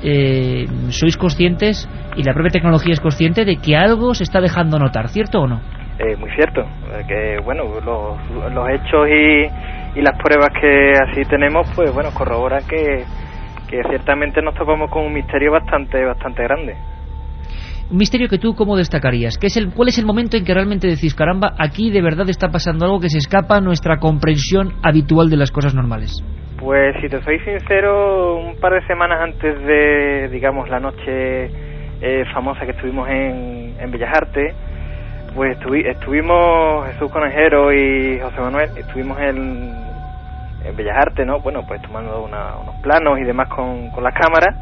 sois conscientes, y la propia tecnología es consciente, de que algo se está dejando notar, ¿cierto o no? Muy cierto, que bueno, los hechos y las pruebas que así tenemos, pues bueno, corroboran que ciertamente nos topamos con un misterio bastante grande. Un misterio que tú, ¿cómo destacarías? ¿Cuál es el momento en que realmente decís, caramba, aquí de verdad está pasando algo que se escapa a nuestra comprensión habitual de las cosas normales? Pues si te soy sincero, un par de semanas antes de, digamos, la noche famosa que estuvimos en Bellas Artes, pues estuvimos Jesús Conejero y José Manuel, estuvimos en Bellas Artes, ¿no? Bueno, pues tomando unos planos y demás con las cámaras.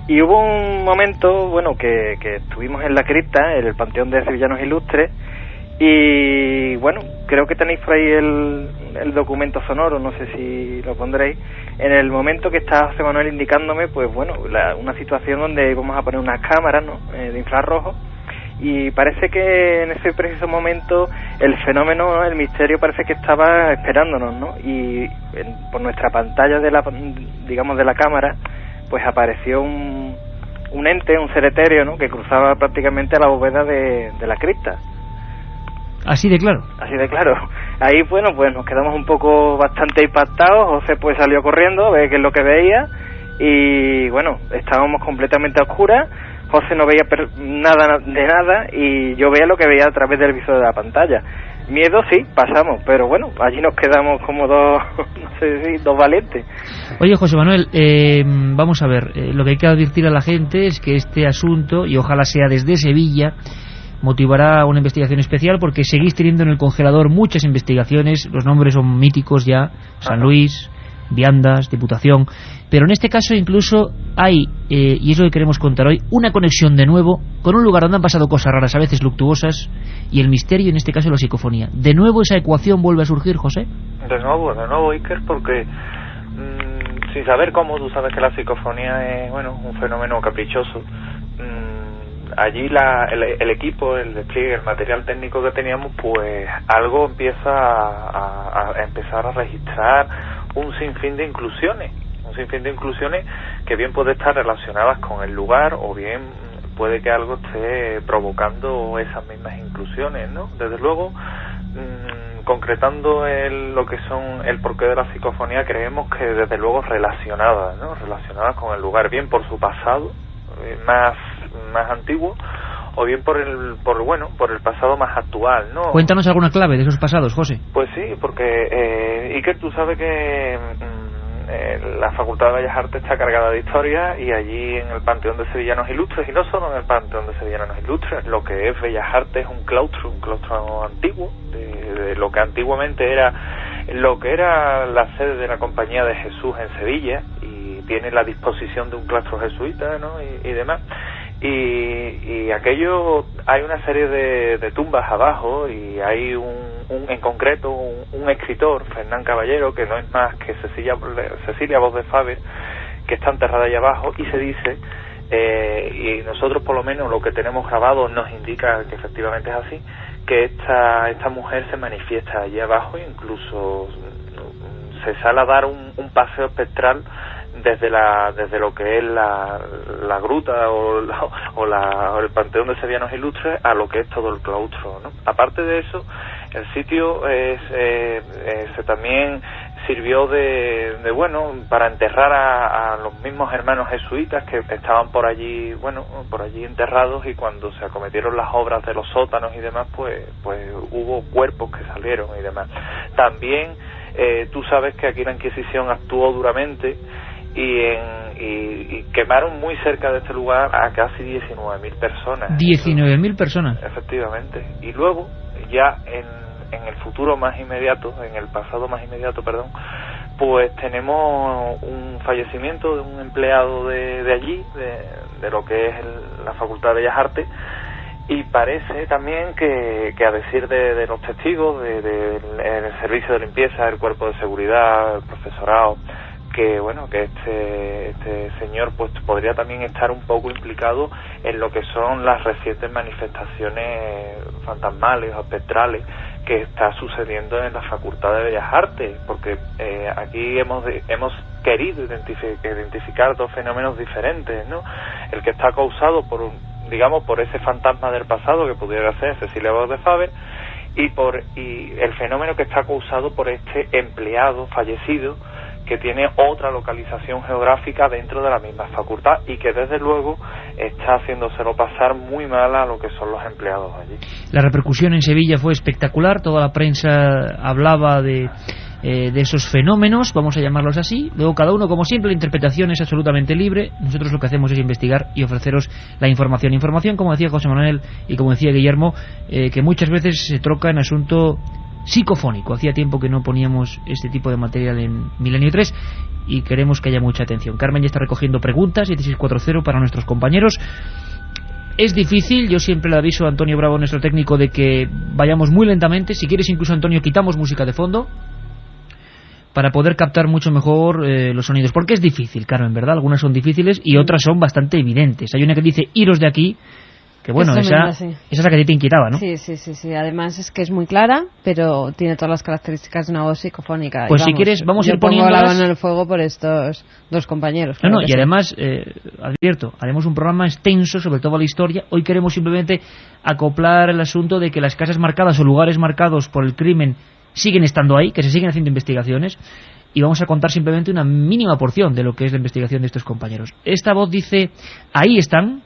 Y hubo un momento, bueno, que estuvimos en la cripta, en el Panteón de Sevillanos Ilustres, y bueno, creo que tenéis por ahí el documento sonoro, no sé si lo pondréis, en el momento que está José Manuel indicándome, pues bueno, una situación donde íbamos a poner unas cámaras, ¿no?, de infrarrojo, y parece que en ese preciso momento el fenómeno, ¿no?, el misterio parece que estaba esperándonos, ¿no? Y por nuestra pantalla de la cámara, pues apareció un ente, un ser etéreo, ¿no?, que cruzaba prácticamente la bóveda de la cripta. Así de claro. Así de claro. Ahí, bueno, pues nos quedamos un poco bastante impactados. José pues salió corriendo a ver qué es lo que veía, y bueno, estábamos completamente a oscuras. José no veía nada de nada, y yo veía lo que veía a través del visor de la pantalla. Miedo sí, pasamos, pero bueno, allí nos quedamos como dos valientes. Oye, José Manuel, vamos a ver, lo que hay que advertir a la gente es que este asunto, y ojalá sea desde Sevilla, motivará una investigación especial, porque seguís teniendo en el congelador muchas investigaciones, los nombres son míticos ya, San Luis, Viandas, Diputación, pero en este caso incluso hay, y es lo que queremos contar hoy, una conexión de nuevo con un lugar donde han pasado cosas raras, a veces luctuosas, y el misterio, en este caso la psicofonía. ¿De nuevo esa ecuación vuelve a surgir, José? De nuevo, Iker, porque sin saber cómo, tú sabes que la psicofonía es, bueno, un fenómeno caprichoso. Allí el equipo, el despliegue, el material técnico que teníamos, pues algo empieza a empezar a registrar un sinfín de inclusiones que bien puede estar relacionadas con el lugar, o bien puede que algo esté provocando esas mismas inclusiones, ¿no? Desde luego, concretando lo que son el porqué de la psicofonía, creemos que desde luego relacionadas con el lugar, bien por su pasado más antiguo, o bien por el pasado más actual, ¿no? Cuéntanos alguna clave de esos pasados, José. Pues sí, porque Iker, tú sabes que la Facultad de Bellas Artes está cargada de historia, y allí en el Panteón de Sevillanos Ilustres, y no solo en el Panteón de Sevillanos Ilustres, lo que es Bellas Artes es un claustro antiguo, de lo que antiguamente era la sede de la Compañía de Jesús en Sevilla, y tiene la disposición de un claustro jesuita, ¿no?, y demás. Y aquello, hay una serie de tumbas abajo, y hay en concreto un escritor, Fernán Caballero, que no es más que Cecilia Voz de Faber, que está enterrada allá abajo, y se dice, y nosotros por lo menos lo que tenemos grabado nos indica que efectivamente es así, que esta mujer se manifiesta allí abajo, e incluso se sale a dar un paseo espectral desde lo que es la gruta o el Panteón de Sevillanos Ilustres a lo que es todo el claustro, ¿no? Aparte de eso, el sitio se también sirvió para enterrar a los mismos hermanos jesuitas que estaban por allí enterrados, y cuando se acometieron las obras de los sótanos y demás, pues hubo cuerpos que salieron y demás. También tú sabes que aquí la Inquisición actuó duramente, y quemaron muy cerca de este lugar a casi 19.000 personas. 19.000 personas. Efectivamente. Y luego, ya en el futuro más inmediato, en el pasado más inmediato, pues tenemos un fallecimiento de un empleado de allí, de lo que es la Facultad de Bellas Artes, y parece también que a decir de los testigos, del servicio de limpieza, el cuerpo de seguridad, el profesorado, que este señor pues podría también estar un poco implicado en lo que son las recientes manifestaciones fantasmales o espectrales que está sucediendo en la Facultad de Bellas Artes, porque aquí hemos querido identificar dos fenómenos diferentes, ¿no? El que está causado por ese fantasma del pasado que pudiera ser Cecilia Bauer de Faber, y el fenómeno que está causado por este empleado fallecido que tiene otra localización geográfica dentro de la misma facultad y que desde luego está haciéndoselo pasar muy mal a lo que son los empleados allí. La repercusión en Sevilla fue espectacular, toda la prensa hablaba de esos fenómenos, vamos a llamarlos así. Luego cada uno, como siempre, la interpretación es absolutamente libre. Nosotros lo que hacemos es investigar y ofreceros la información, como decía José Manuel y como decía Guillermo, que muchas veces se troca en asunto psicofónico. Hacía tiempo que no poníamos este tipo de material en Milenio 3 y queremos que haya mucha atención. Carmen ya está recogiendo preguntas, 7640 para nuestros compañeros. Es difícil, yo siempre le aviso a Antonio Bravo, nuestro técnico, de que vayamos muy lentamente. Si quieres, incluso, Antonio, quitamos música de fondo para poder captar mucho mejor los sonidos, porque es difícil, Carmen, ¿verdad? Algunas son difíciles y otras son bastante evidentes. Hay una que dice iros de aquí, que bueno, esa es la que te inquietaba, ¿no? Sí. Además es que es muy clara, pero tiene todas las características de una voz psicofónica. Pues si quieres, vamos a ir poniendo la mano en el fuego por estos dos compañeros. No, y además, advierto, haremos un programa extenso sobre toda la historia. Hoy queremos simplemente acoplar el asunto de que las casas marcadas o lugares marcados por el crimen siguen estando ahí, que se siguen haciendo investigaciones, y vamos a contar simplemente una mínima porción de lo que es la investigación de estos compañeros. Esta voz dice, ahí están.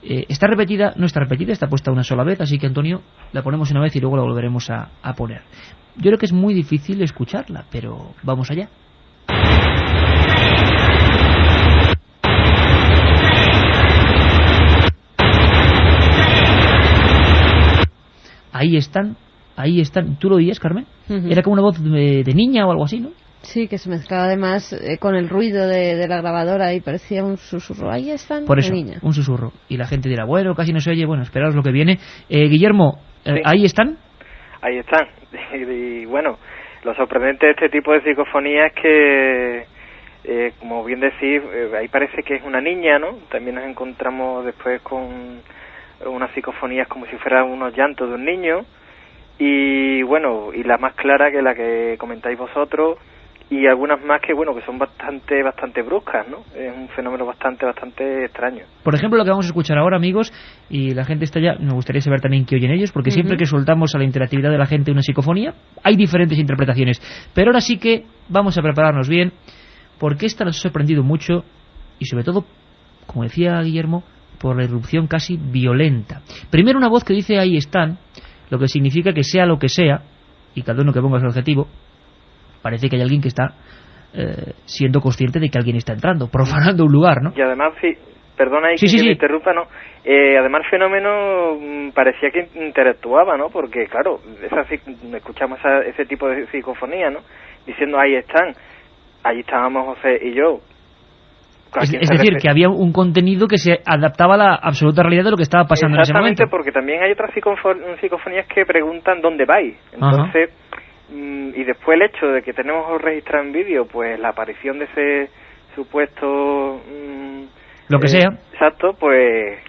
Está repetida, no está repetida, está puesta una sola vez, así que, Antonio, la ponemos una vez y luego la volveremos a poner. Yo creo que es muy difícil escucharla, pero vamos allá. Ahí están. ¿Tú lo oías, Carmen? Era como una voz de niña o algo así, ¿no? Sí, que se mezclaba además con el ruido de la grabadora y parecía un susurro. Ahí están. Por eso, niña. Un susurro. Y la gente dirá, bueno, casi no se oye. Bueno, esperaos lo que viene. Guillermo, sí. ¿Ahí están? Ahí están. Y bueno, lo sorprendente de este tipo de psicofonía es que, como bien decís, ahí parece que es una niña, ¿no? También nos encontramos después con unas psicofonías como si fueran unos llantos de un niño. Y bueno, y la más clara que la que comentáis vosotros, y algunas más que bueno, que son bastante bruscas, ¿no? Es un fenómeno bastante extraño. Por ejemplo, lo que vamos a escuchar ahora, amigos, y la gente está ya, me gustaría saber también qué oyen ellos, porque siempre que soltamos a la interactividad de la gente una psicofonía, hay diferentes interpretaciones. Pero ahora sí que vamos a prepararnos bien, porque esta nos ha sorprendido mucho, y sobre todo, como decía Guillermo, por la irrupción casi violenta. Primero una voz que dice ahí están, lo que significa que sea lo que sea, y cada uno que ponga su adjetivo, parece que hay alguien que está siendo consciente de que alguien está entrando, profanando un lugar, ¿no? Y además, perdona ahí que me interrumpa, ¿no? Además el fenómeno parecía que interactuaba, ¿no? Porque claro, escuchamos ese tipo de psicofonía, ¿no? Diciendo ahí están, allí estábamos José y yo. Es decir, que había un contenido que se adaptaba a la absoluta realidad de lo que estaba pasando en ese momento. Exactamente, porque también hay otras psicofonías que preguntan dónde vais. Entonces, y después el hecho de que tenemos registrado en vídeo, pues la aparición de ese supuesto... lo que sea. Exacto, pues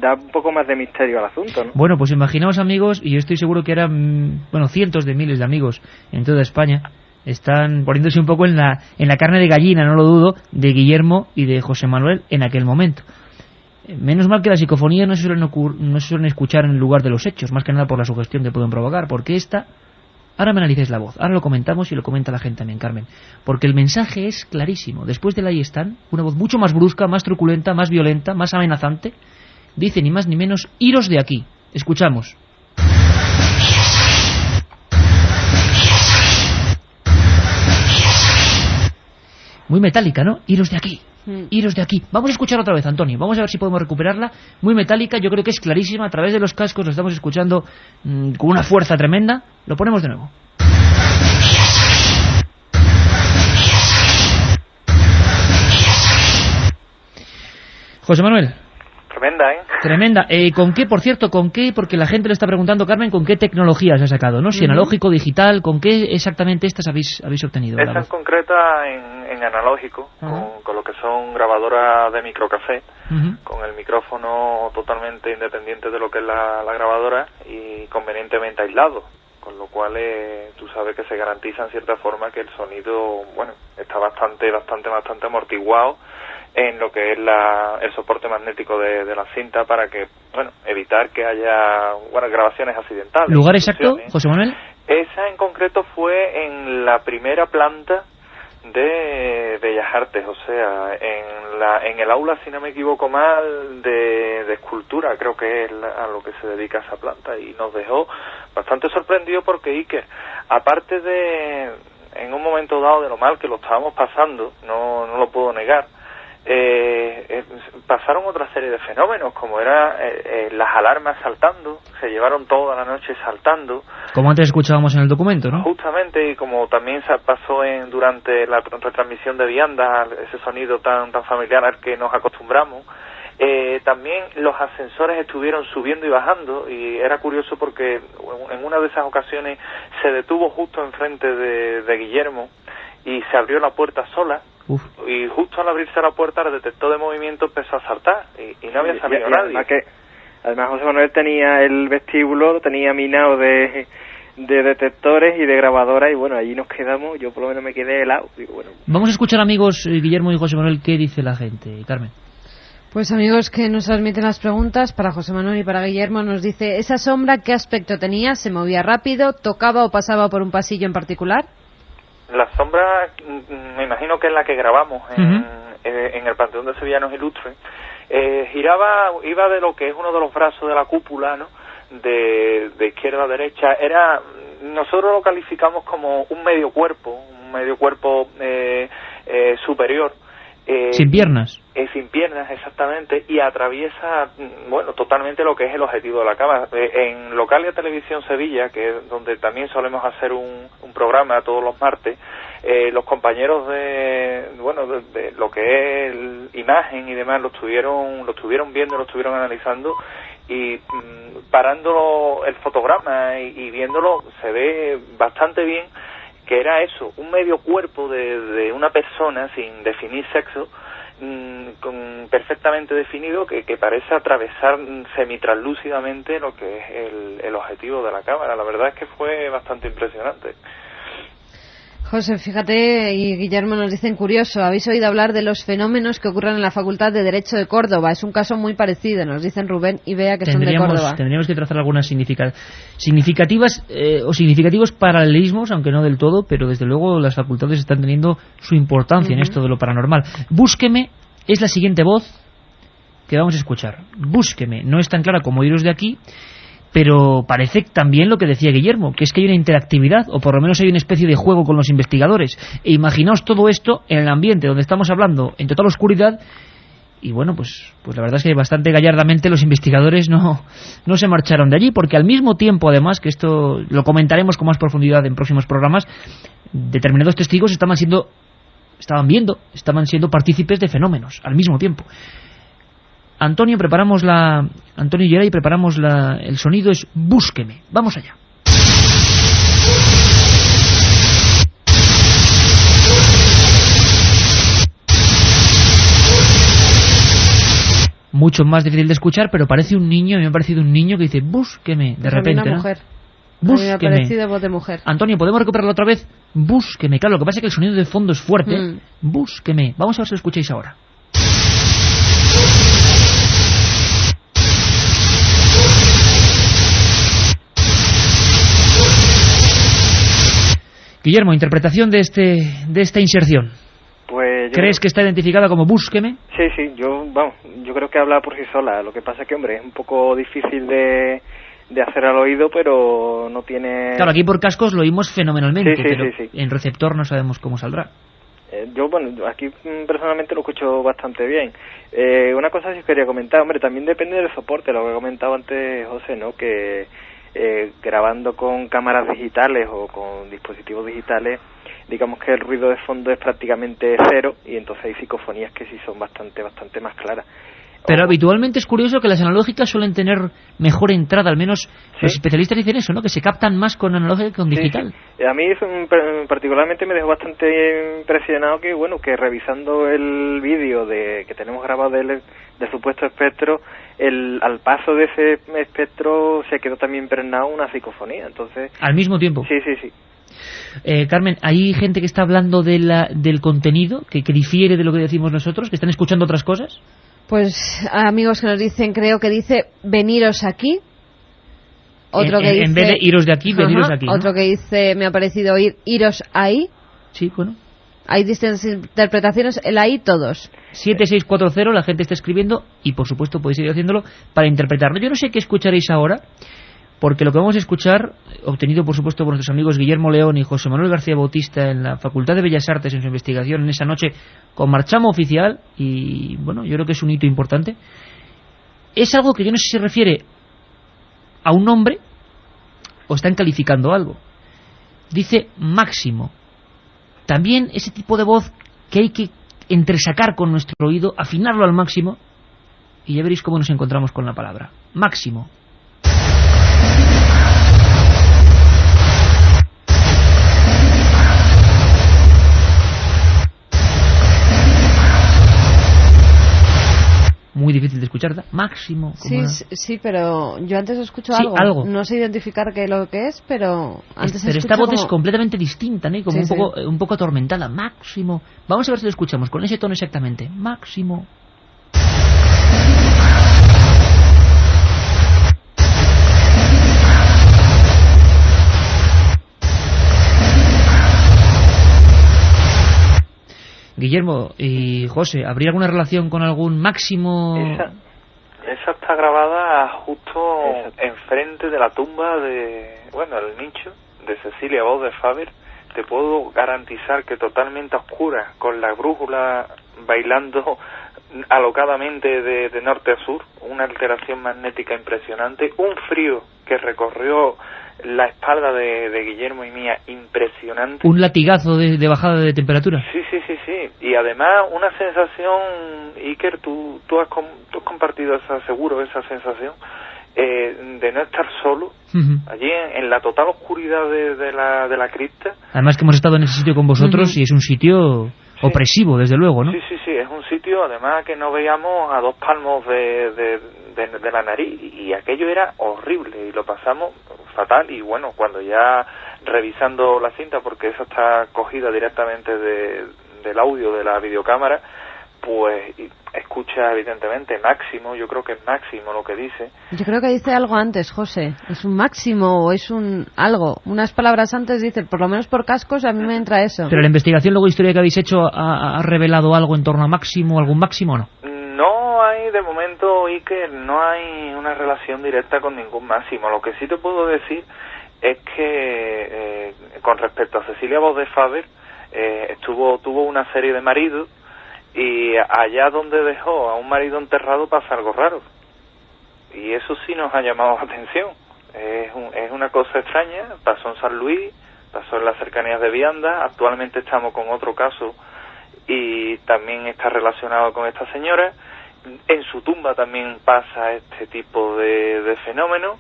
da un poco más de misterio al asunto, ¿no? Bueno, pues imaginaos, amigos, y yo estoy seguro que eran, cientos de miles de amigos en toda España, están poniéndose un poco en la carne de gallina, no lo dudo, de Guillermo y de José Manuel en aquel momento. Menos mal que las psicofonías no se suelen escuchar en el lugar de los hechos, más que nada por la sugestión que pueden provocar, porque ahora me analizáis la voz, ahora lo comentamos y lo comenta la gente también, Carmen, porque el mensaje es clarísimo. Después del ahí están, una voz mucho más brusca, más truculenta, más violenta, más amenazante, dice ni más ni menos, iros de aquí. Escuchamos. Muy metálica, ¿no? Iros de aquí. Iros de aquí. Vamos a escuchar otra vez, Antonio. Vamos a ver si podemos recuperarla. Muy metálica, yo creo que es clarísima. A través de los cascos lo estamos escuchando con una fuerza tremenda. Lo ponemos de nuevo. José Manuel. Tremenda, ¿eh? Tremenda. ¿Con qué, por cierto, con qué? Porque la gente le está preguntando, Carmen, ¿con qué tecnología se ha sacado? ¿No? Si analógico, digital, ¿con qué exactamente estas habéis obtenido? Esta en concreta en en analógico, con lo que son grabadoras de microcassette, con el micrófono totalmente independiente de lo que es la grabadora y convenientemente aislado, con lo cual tú sabes que se garantiza en cierta forma que el sonido, bueno, está bastante amortiguado en lo que es el soporte magnético de la cinta, para que, bueno, evitar que haya grabaciones accidentales. ¿Lugar exacto, José Manuel? Esa en concreto fue en la primera planta de Bellas Artes, o sea, en el aula, si no me equivoco mal, de escultura, creo que es a lo que se dedica esa planta, y nos dejó bastante sorprendido porque Iker, aparte de, en un momento dado, de lo mal que lo estábamos pasando, no lo puedo negar, pasaron otra serie de fenómenos, como era las alarmas saltando, se llevaron toda la noche saltando, como antes escuchábamos en el documento, ¿no? Justamente, y como también se pasó durante la retransmisión de viandas, ese sonido tan familiar al que nos acostumbramos. También los ascensores estuvieron subiendo y bajando, y era curioso porque en una de esas ocasiones se detuvo justo enfrente de Guillermo y se abrió la puerta sola. Uf. Y justo al abrirse la puerta, el detector de movimiento empezó a saltar y no había salido nadie. Además José Manuel tenía el vestíbulo, lo tenía minado de detectores y de grabadoras, y bueno, allí nos quedamos. Yo por lo menos me quedé helado. Digo, bueno. Vamos a escuchar, amigos, Guillermo y José Manuel, qué dice la gente. Carmen. Pues amigos que nos transmiten las preguntas, para José Manuel y para Guillermo, nos dice: ¿esa sombra qué aspecto tenía? ¿Se movía rápido? ¿Tocaba o pasaba por un pasillo en particular? La sombra, me imagino que es la que grabamos en el Panteón de Sevillanos Ilustres. Iba de lo que es uno de los brazos de la cúpula, ¿no? De izquierda a derecha. Nosotros lo calificamos como un medio cuerpo superior. Sin piernas. Sin piernas, exactamente, y atraviesa, bueno, totalmente lo que es el objetivo de la cámara. En Localia Televisión Sevilla, que es donde también solemos hacer un programa todos los martes, los compañeros de lo que es imagen y demás lo estuvieron viendo, lo estuvieron analizando, y parando el fotograma y viéndolo, se ve bastante bien que era eso, un medio cuerpo de una persona sin definir sexo, perfectamente definido, que parece atravesar semitraslúcidamente lo que es el objetivo de la cámara. La verdad es que fue bastante impresionante. José, fíjate, y Guillermo nos dicen: curioso, habéis oído hablar de los fenómenos que ocurren en la Facultad de Derecho de Córdoba. Es un caso muy parecido, nos dicen Rubén y Bea, que son de Córdoba. Tendríamos que trazar algunas significativas o significativos paralelismos, aunque no del todo, pero desde luego las facultades están teniendo su importancia en esto de lo paranormal. Búsqueme es la siguiente voz que vamos a escuchar. Búsqueme, no es tan clara como Iros de aquí, pero parece también lo que decía Guillermo, que es que hay una interactividad, o por lo menos hay una especie de juego con los investigadores. E imaginaos todo esto en el ambiente donde estamos hablando, en total oscuridad, y bueno, pues la verdad es que bastante gallardamente los investigadores no se marcharon de allí, porque al mismo tiempo, además, que esto lo comentaremos con más profundidad en próximos programas, determinados testigos estaban siendo partícipes de fenómenos al mismo tiempo. Antonio y Geray preparamos el sonido, es Búsqueme. Vamos allá. Mucho más difícil de escuchar, pero parece un niño, a mí me ha parecido un niño que dice Búsqueme, de repente, una mujer. ¿no? Búsqueme. A mí me ha parecido voz de mujer. Antonio, ¿podemos recuperarlo otra vez? Búsqueme. Claro, lo que pasa es que el sonido de fondo es fuerte. Búsqueme. Vamos a ver si lo escucháis ahora. Guillermo, interpretación de esta inserción. Pues ¿crees que está identificada como Búsqueme? Sí, yo creo que habla por sí sola. Lo que pasa es que, hombre, es un poco difícil de hacer al oído, pero no tiene... Claro, aquí por cascos lo oímos fenomenalmente, pero sí. En receptor no sabemos cómo saldrá. Yo aquí personalmente lo escucho bastante bien. Una cosa sí quería comentar, hombre, también depende del soporte, lo que ha comentado antes José, ¿no? Que grabando con cámaras digitales o con dispositivos digitales, digamos que el ruido de fondo es prácticamente cero, y entonces hay psicofonías que sí son bastante más claras. Pero habitualmente es curioso que las analógicas suelen tener mejor entrada, al menos los especialistas dicen eso, ¿no? Que se captan más con analógica que con digital. Sí. A mí particularmente me dejó bastante impresionado que, bueno, que revisando el vídeo que tenemos grabado del supuesto espectro, al paso de ese espectro se quedó también impregnado una psicofonía, entonces... ¿Al mismo tiempo? Sí. Carmen, ¿hay gente que está hablando del contenido, que difiere de lo que decimos nosotros, que están escuchando otras cosas? Pues amigos que nos dicen, creo que dice veniros aquí. Otro que dice, en vez de iros de aquí, veniros aquí, ¿no? Otro que dice, me ha parecido oír, iros ahí. Sí, bueno. Hay distintas interpretaciones, el ahí todos. 7640, la gente está escribiendo y por supuesto podéis seguir haciéndolo para interpretarlo. Yo no sé qué escucharéis ahora, porque lo que vamos a escuchar, obtenido por supuesto por nuestros amigos Guillermo León y José Manuel García Bautista en la Facultad de Bellas Artes en su investigación en esa noche con Marchamo Oficial, y bueno, yo creo que es un hito importante, es algo que yo no sé si se refiere a un nombre o están calificando algo. Dice máximo. También ese tipo de voz que hay que entresacar con nuestro oído, afinarlo al máximo, y ya veréis cómo nos encontramos con la palabra máximo. Muy difícil de escuchar, ¿verdad? Máximo. Sí, pero yo antes escucho algo. No sé identificar lo que es, pero antes pero esta voz es completamente distinta, ¿no? Y como un poco atormentada. Máximo. Vamos a ver si lo escuchamos con ese tono exactamente. Máximo. Guillermo y José, ¿habría alguna relación con algún máximo? Esa está grabada justo enfrente de la tumba el nicho de Cecilia Voz de Faber. Te puedo garantizar que totalmente a oscuras, con la brújula bailando alocadamente de norte a sur, una alteración magnética impresionante, un frío que recorrió la espalda de Guillermo y mía impresionante. Un latigazo de bajada de temperatura. Sí. Y además una sensación, Iker, tú has compartido esa sensación de no estar solo, allí en la total oscuridad de la cripta. Además que hemos estado en ese sitio con vosotros y es un sitio opresivo, desde luego, ¿no? Sí, es un sitio además que no veíamos a 2 palmos de la nariz, y aquello era horrible y lo pasamos fatal. Y bueno, cuando ya revisando la cinta, porque esa está cogida directamente del audio de la videocámara, pues escucha evidentemente máximo. Yo creo que es máximo lo que dice. Yo creo que dice algo antes, José. Es un máximo o es un algo. Unas palabras antes dice, por lo menos por cascos a mí me entra eso. Pero la investigación luego historia que habéis hecho ha revelado algo en torno a máximo, algún máximo o no. No hay de momento, Iker, no hay una relación directa con ningún máximo. Lo que sí te puedo decir es que con respecto a Cecilia Voz de Faber, tuvo una serie de maridos, y allá donde dejó a un marido enterrado pasa algo raro, y eso sí nos ha llamado la atención. Es una cosa extraña. Pasó en San Luis, pasó en las cercanías de Vianda. Actualmente estamos con otro caso y también está relacionado con esta señora. En su tumba también pasa este tipo de fenómeno,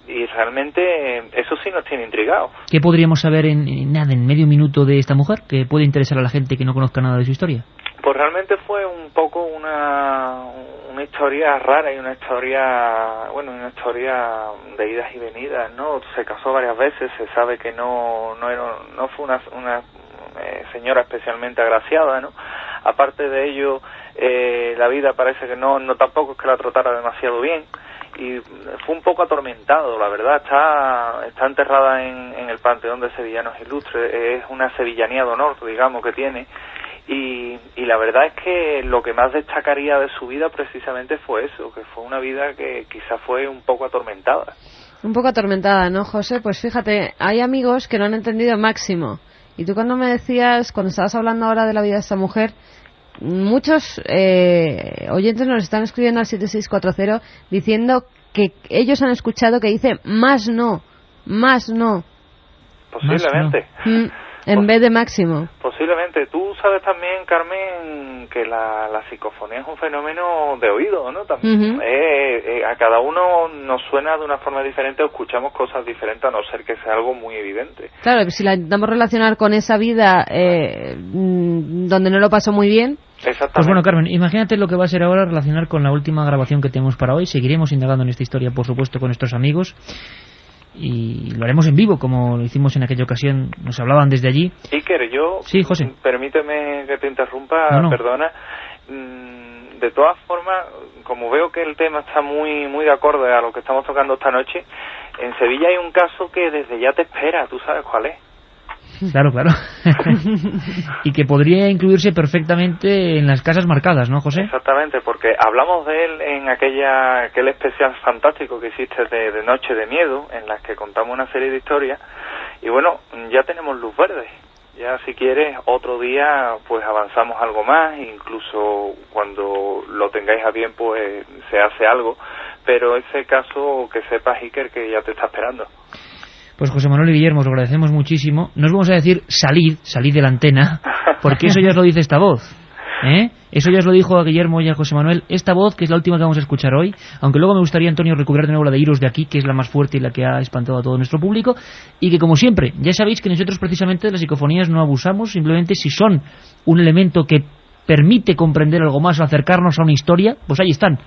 y realmente eso sí nos tiene intrigados. ¿Qué podríamos saber en medio minuto de esta mujer que puede interesar a la gente que no conozca nada de su historia? Pues realmente fue un poco una historia rara y una historia de idas y venidas, ¿no? Se casó varias veces, se sabe que no fue una señora especialmente agraciada, ¿no? Aparte de ello, la vida parece que no tampoco es que la tratara demasiado bien, y fue un poco atormentado, la verdad. Está enterrada en el Panteón de Sevillanos Ilustres. Es una sevillanía de honor, digamos, que tiene. Y la verdad es que lo que más destacaría de su vida precisamente fue eso, que fue una vida que quizá fue un poco atormentada. Un poco atormentada, ¿no, José? Pues fíjate, hay amigos que no han entendido máximo. Y tú cuando estabas hablando ahora de la vida de esta mujer, muchos oyentes nos están escribiendo al 7640 diciendo que ellos han escuchado que dice más no. Posiblemente. En vez de máximo. Posiblemente. Tú sabes también, Carmen, que la psicofonía es un fenómeno de oído, ¿no? También a cada uno nos suena de una forma diferente o escuchamos cosas diferentes, a no ser que sea algo muy evidente. Claro, si la intentamos relacionar con esa vida donde no lo pasó muy bien. Exactamente. Pues bueno, Carmen, imagínate lo que va a ser ahora relacionar con la última grabación que tenemos para hoy. Seguiremos indagando en esta historia, por supuesto, con nuestros amigos. Y lo haremos en vivo, como lo hicimos en aquella ocasión. Nos hablaban desde allí. Iker, Sí, José. Permíteme que te interrumpa, No. perdona. De todas formas, como veo que el tema está muy muy de acuerdo a lo que estamos tocando esta noche, en Sevilla hay un caso que desde ya te espera. ¿Tú sabes cuál es? Claro. Y que podría incluirse perfectamente en las casas marcadas, ¿no, José? Exactamente, porque hablamos de él en aquel especial fantástico que hiciste de Noche de Miedo, en las que contamos una serie de historias, y bueno, ya tenemos luz verde. Ya si quieres, otro día pues avanzamos algo más, incluso cuando lo tengáis a bien pues se hace algo, pero ese caso que sepas, Iker, que ya te está esperando. Pues José Manuel y Guillermo, os agradecemos muchísimo. No os vamos a decir salid de la antena, porque eso ya os lo dice esta voz. Eso ya os lo dijo a Guillermo y a José Manuel. Esta voz, que es la última que vamos a escuchar hoy, aunque luego me gustaría, Antonio, recuperar de nuevo la de Iros de aquí, que es la más fuerte y la que ha espantado a todo nuestro público, y que, como siempre, ya sabéis que nosotros precisamente de las psicofonías no abusamos, simplemente si son un elemento que permite comprender algo más o acercarnos a una historia, pues ahí están.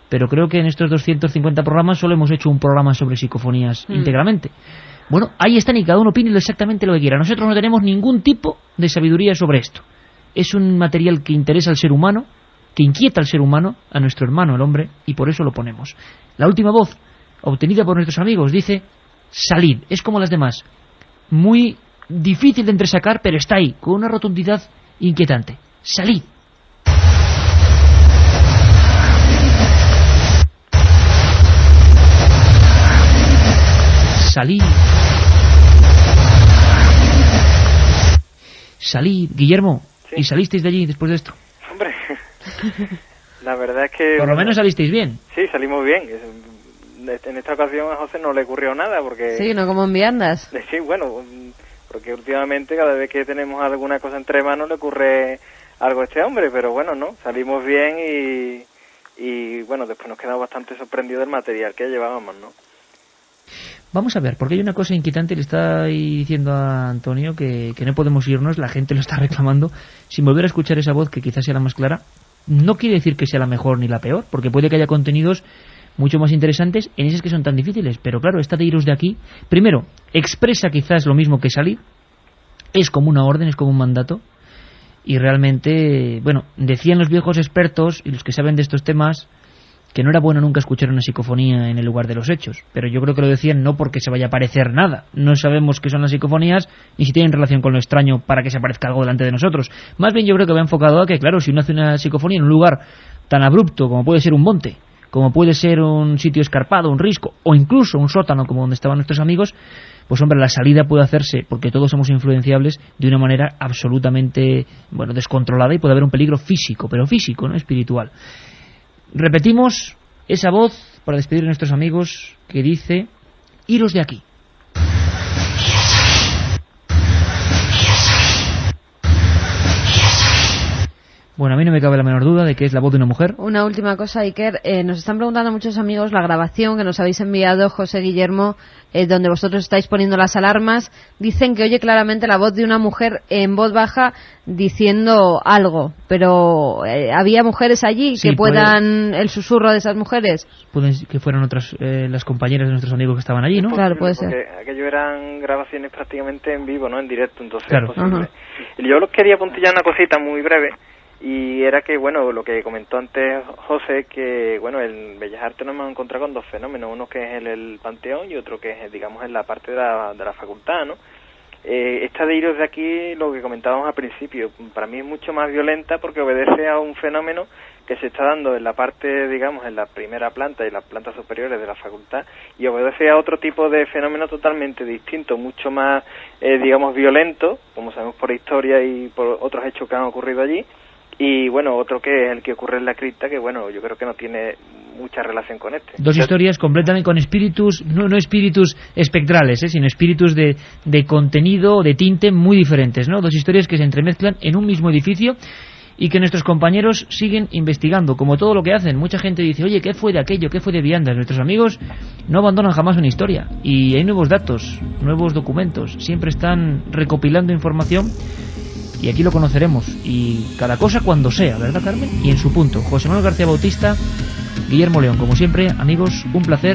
Pero creo que en estos 250 programas solo hemos hecho un programa sobre psicofonías íntegramente. Bueno, ahí están y cada uno opine exactamente lo que quiera. Nosotros no tenemos ningún tipo de sabiduría sobre esto. Es un material que interesa al ser humano, que inquieta al ser humano, a nuestro hermano el hombre, y por eso lo ponemos. La última voz, obtenida por nuestros amigos, dice salid. Es como las demás. Muy difícil de entresacar, pero está ahí, con una rotundidad inquietante. Salid. Salid, Guillermo. ¿Sí? ¿Y salisteis de allí después de esto? Hombre, la verdad es que... Por lo menos salisteis bien. Sí, salimos bien. En esta ocasión a José no le ocurrió nada porque... Sí, no como en viandas. Sí, bueno, porque últimamente cada vez que tenemos alguna cosa entre manos le ocurre algo a este hombre, pero bueno, no, salimos bien y bueno, después nos quedamos bastante sorprendidos del material que llevábamos, ¿no? Vamos a ver, porque hay una cosa inquietante, le está diciendo a Antonio que no podemos irnos, la gente lo está reclamando, sin volver a escuchar esa voz que quizás sea la más clara. No quiere decir que sea la mejor ni la peor, porque puede que haya contenidos mucho más interesantes en esas que son tan difíciles, pero claro, esta de Iros de aquí, primero, expresa quizás lo mismo que salir, es como una orden, es como un mandato, y realmente, bueno, decían los viejos expertos y los que saben de estos temas que no era bueno nunca escuchar una psicofonía en el lugar de los hechos, pero yo creo que lo decían no porque se vaya a parecer nada, no sabemos qué son las psicofonías ni si tienen relación con lo extraño para que se aparezca algo delante de nosotros, más bien yo creo que va enfocado a que claro, si uno hace una psicofonía en un lugar tan abrupto como puede ser un monte, como puede ser un sitio escarpado, un risco, o incluso un sótano como donde estaban nuestros amigos, pues hombre, la salida puede hacerse, porque todos somos influenciables, de una manera absolutamente, bueno, descontrolada, y puede haber un peligro físico, pero físico, no espiritual. Repetimos esa voz para despedir a nuestros amigos que dice: iros de aquí. Bueno, a mí no me cabe la menor duda de que es la voz de una mujer. Una última cosa, Iker. Nos están preguntando muchos amigos la grabación que nos habéis enviado, José, Guillermo, donde vosotros estáis poniendo las alarmas. Dicen que oye claramente la voz de una mujer en voz baja diciendo algo. Pero ¿había mujeres allí que puedan el susurro de esas mujeres? Pueden que fueran otras las compañeras de nuestros amigos que estaban allí, ¿no? Claro, puede ser. Porque aquello eran grabaciones prácticamente en vivo, ¿no? En directo, entonces claro. Es posible. Yo los quería puntillar una cosita muy breve. Y era que, bueno, lo que comentó antes José, que, bueno, en Bellas Artes nos hemos encontrado con dos fenómenos, uno que es el Panteón y otro que es, digamos, en la parte de la facultad, ¿no? Esta de Iros de aquí, lo que comentábamos al principio, para mí es mucho más violenta porque obedece a un fenómeno que se está dando en la parte, digamos, en la primera planta y las plantas superiores de la facultad, y obedece a otro tipo de fenómeno totalmente distinto, mucho más, digamos, violento, como sabemos por historia y por otros hechos que han ocurrido allí. Y bueno, otro que es el que ocurre en la cripta, que bueno, yo creo que no tiene mucha relación con este. Dos historias completamente con espíritus, no espíritus espectrales, sino espíritus de contenido, de tinte muy diferentes, ¿no? Dos historias que se entremezclan en un mismo edificio y que nuestros compañeros siguen investigando, como todo lo que hacen. Mucha gente dice, oye, ¿qué fue de aquello? ¿Qué fue de Viandas? Nuestros amigos no abandonan jamás una historia y hay nuevos datos, nuevos documentos, siempre están recopilando información y aquí lo conoceremos, y cada cosa cuando sea, ¿verdad, Carmen? Y en su punto. José Manuel García Bautista, Guillermo León, como siempre, amigos, un placer.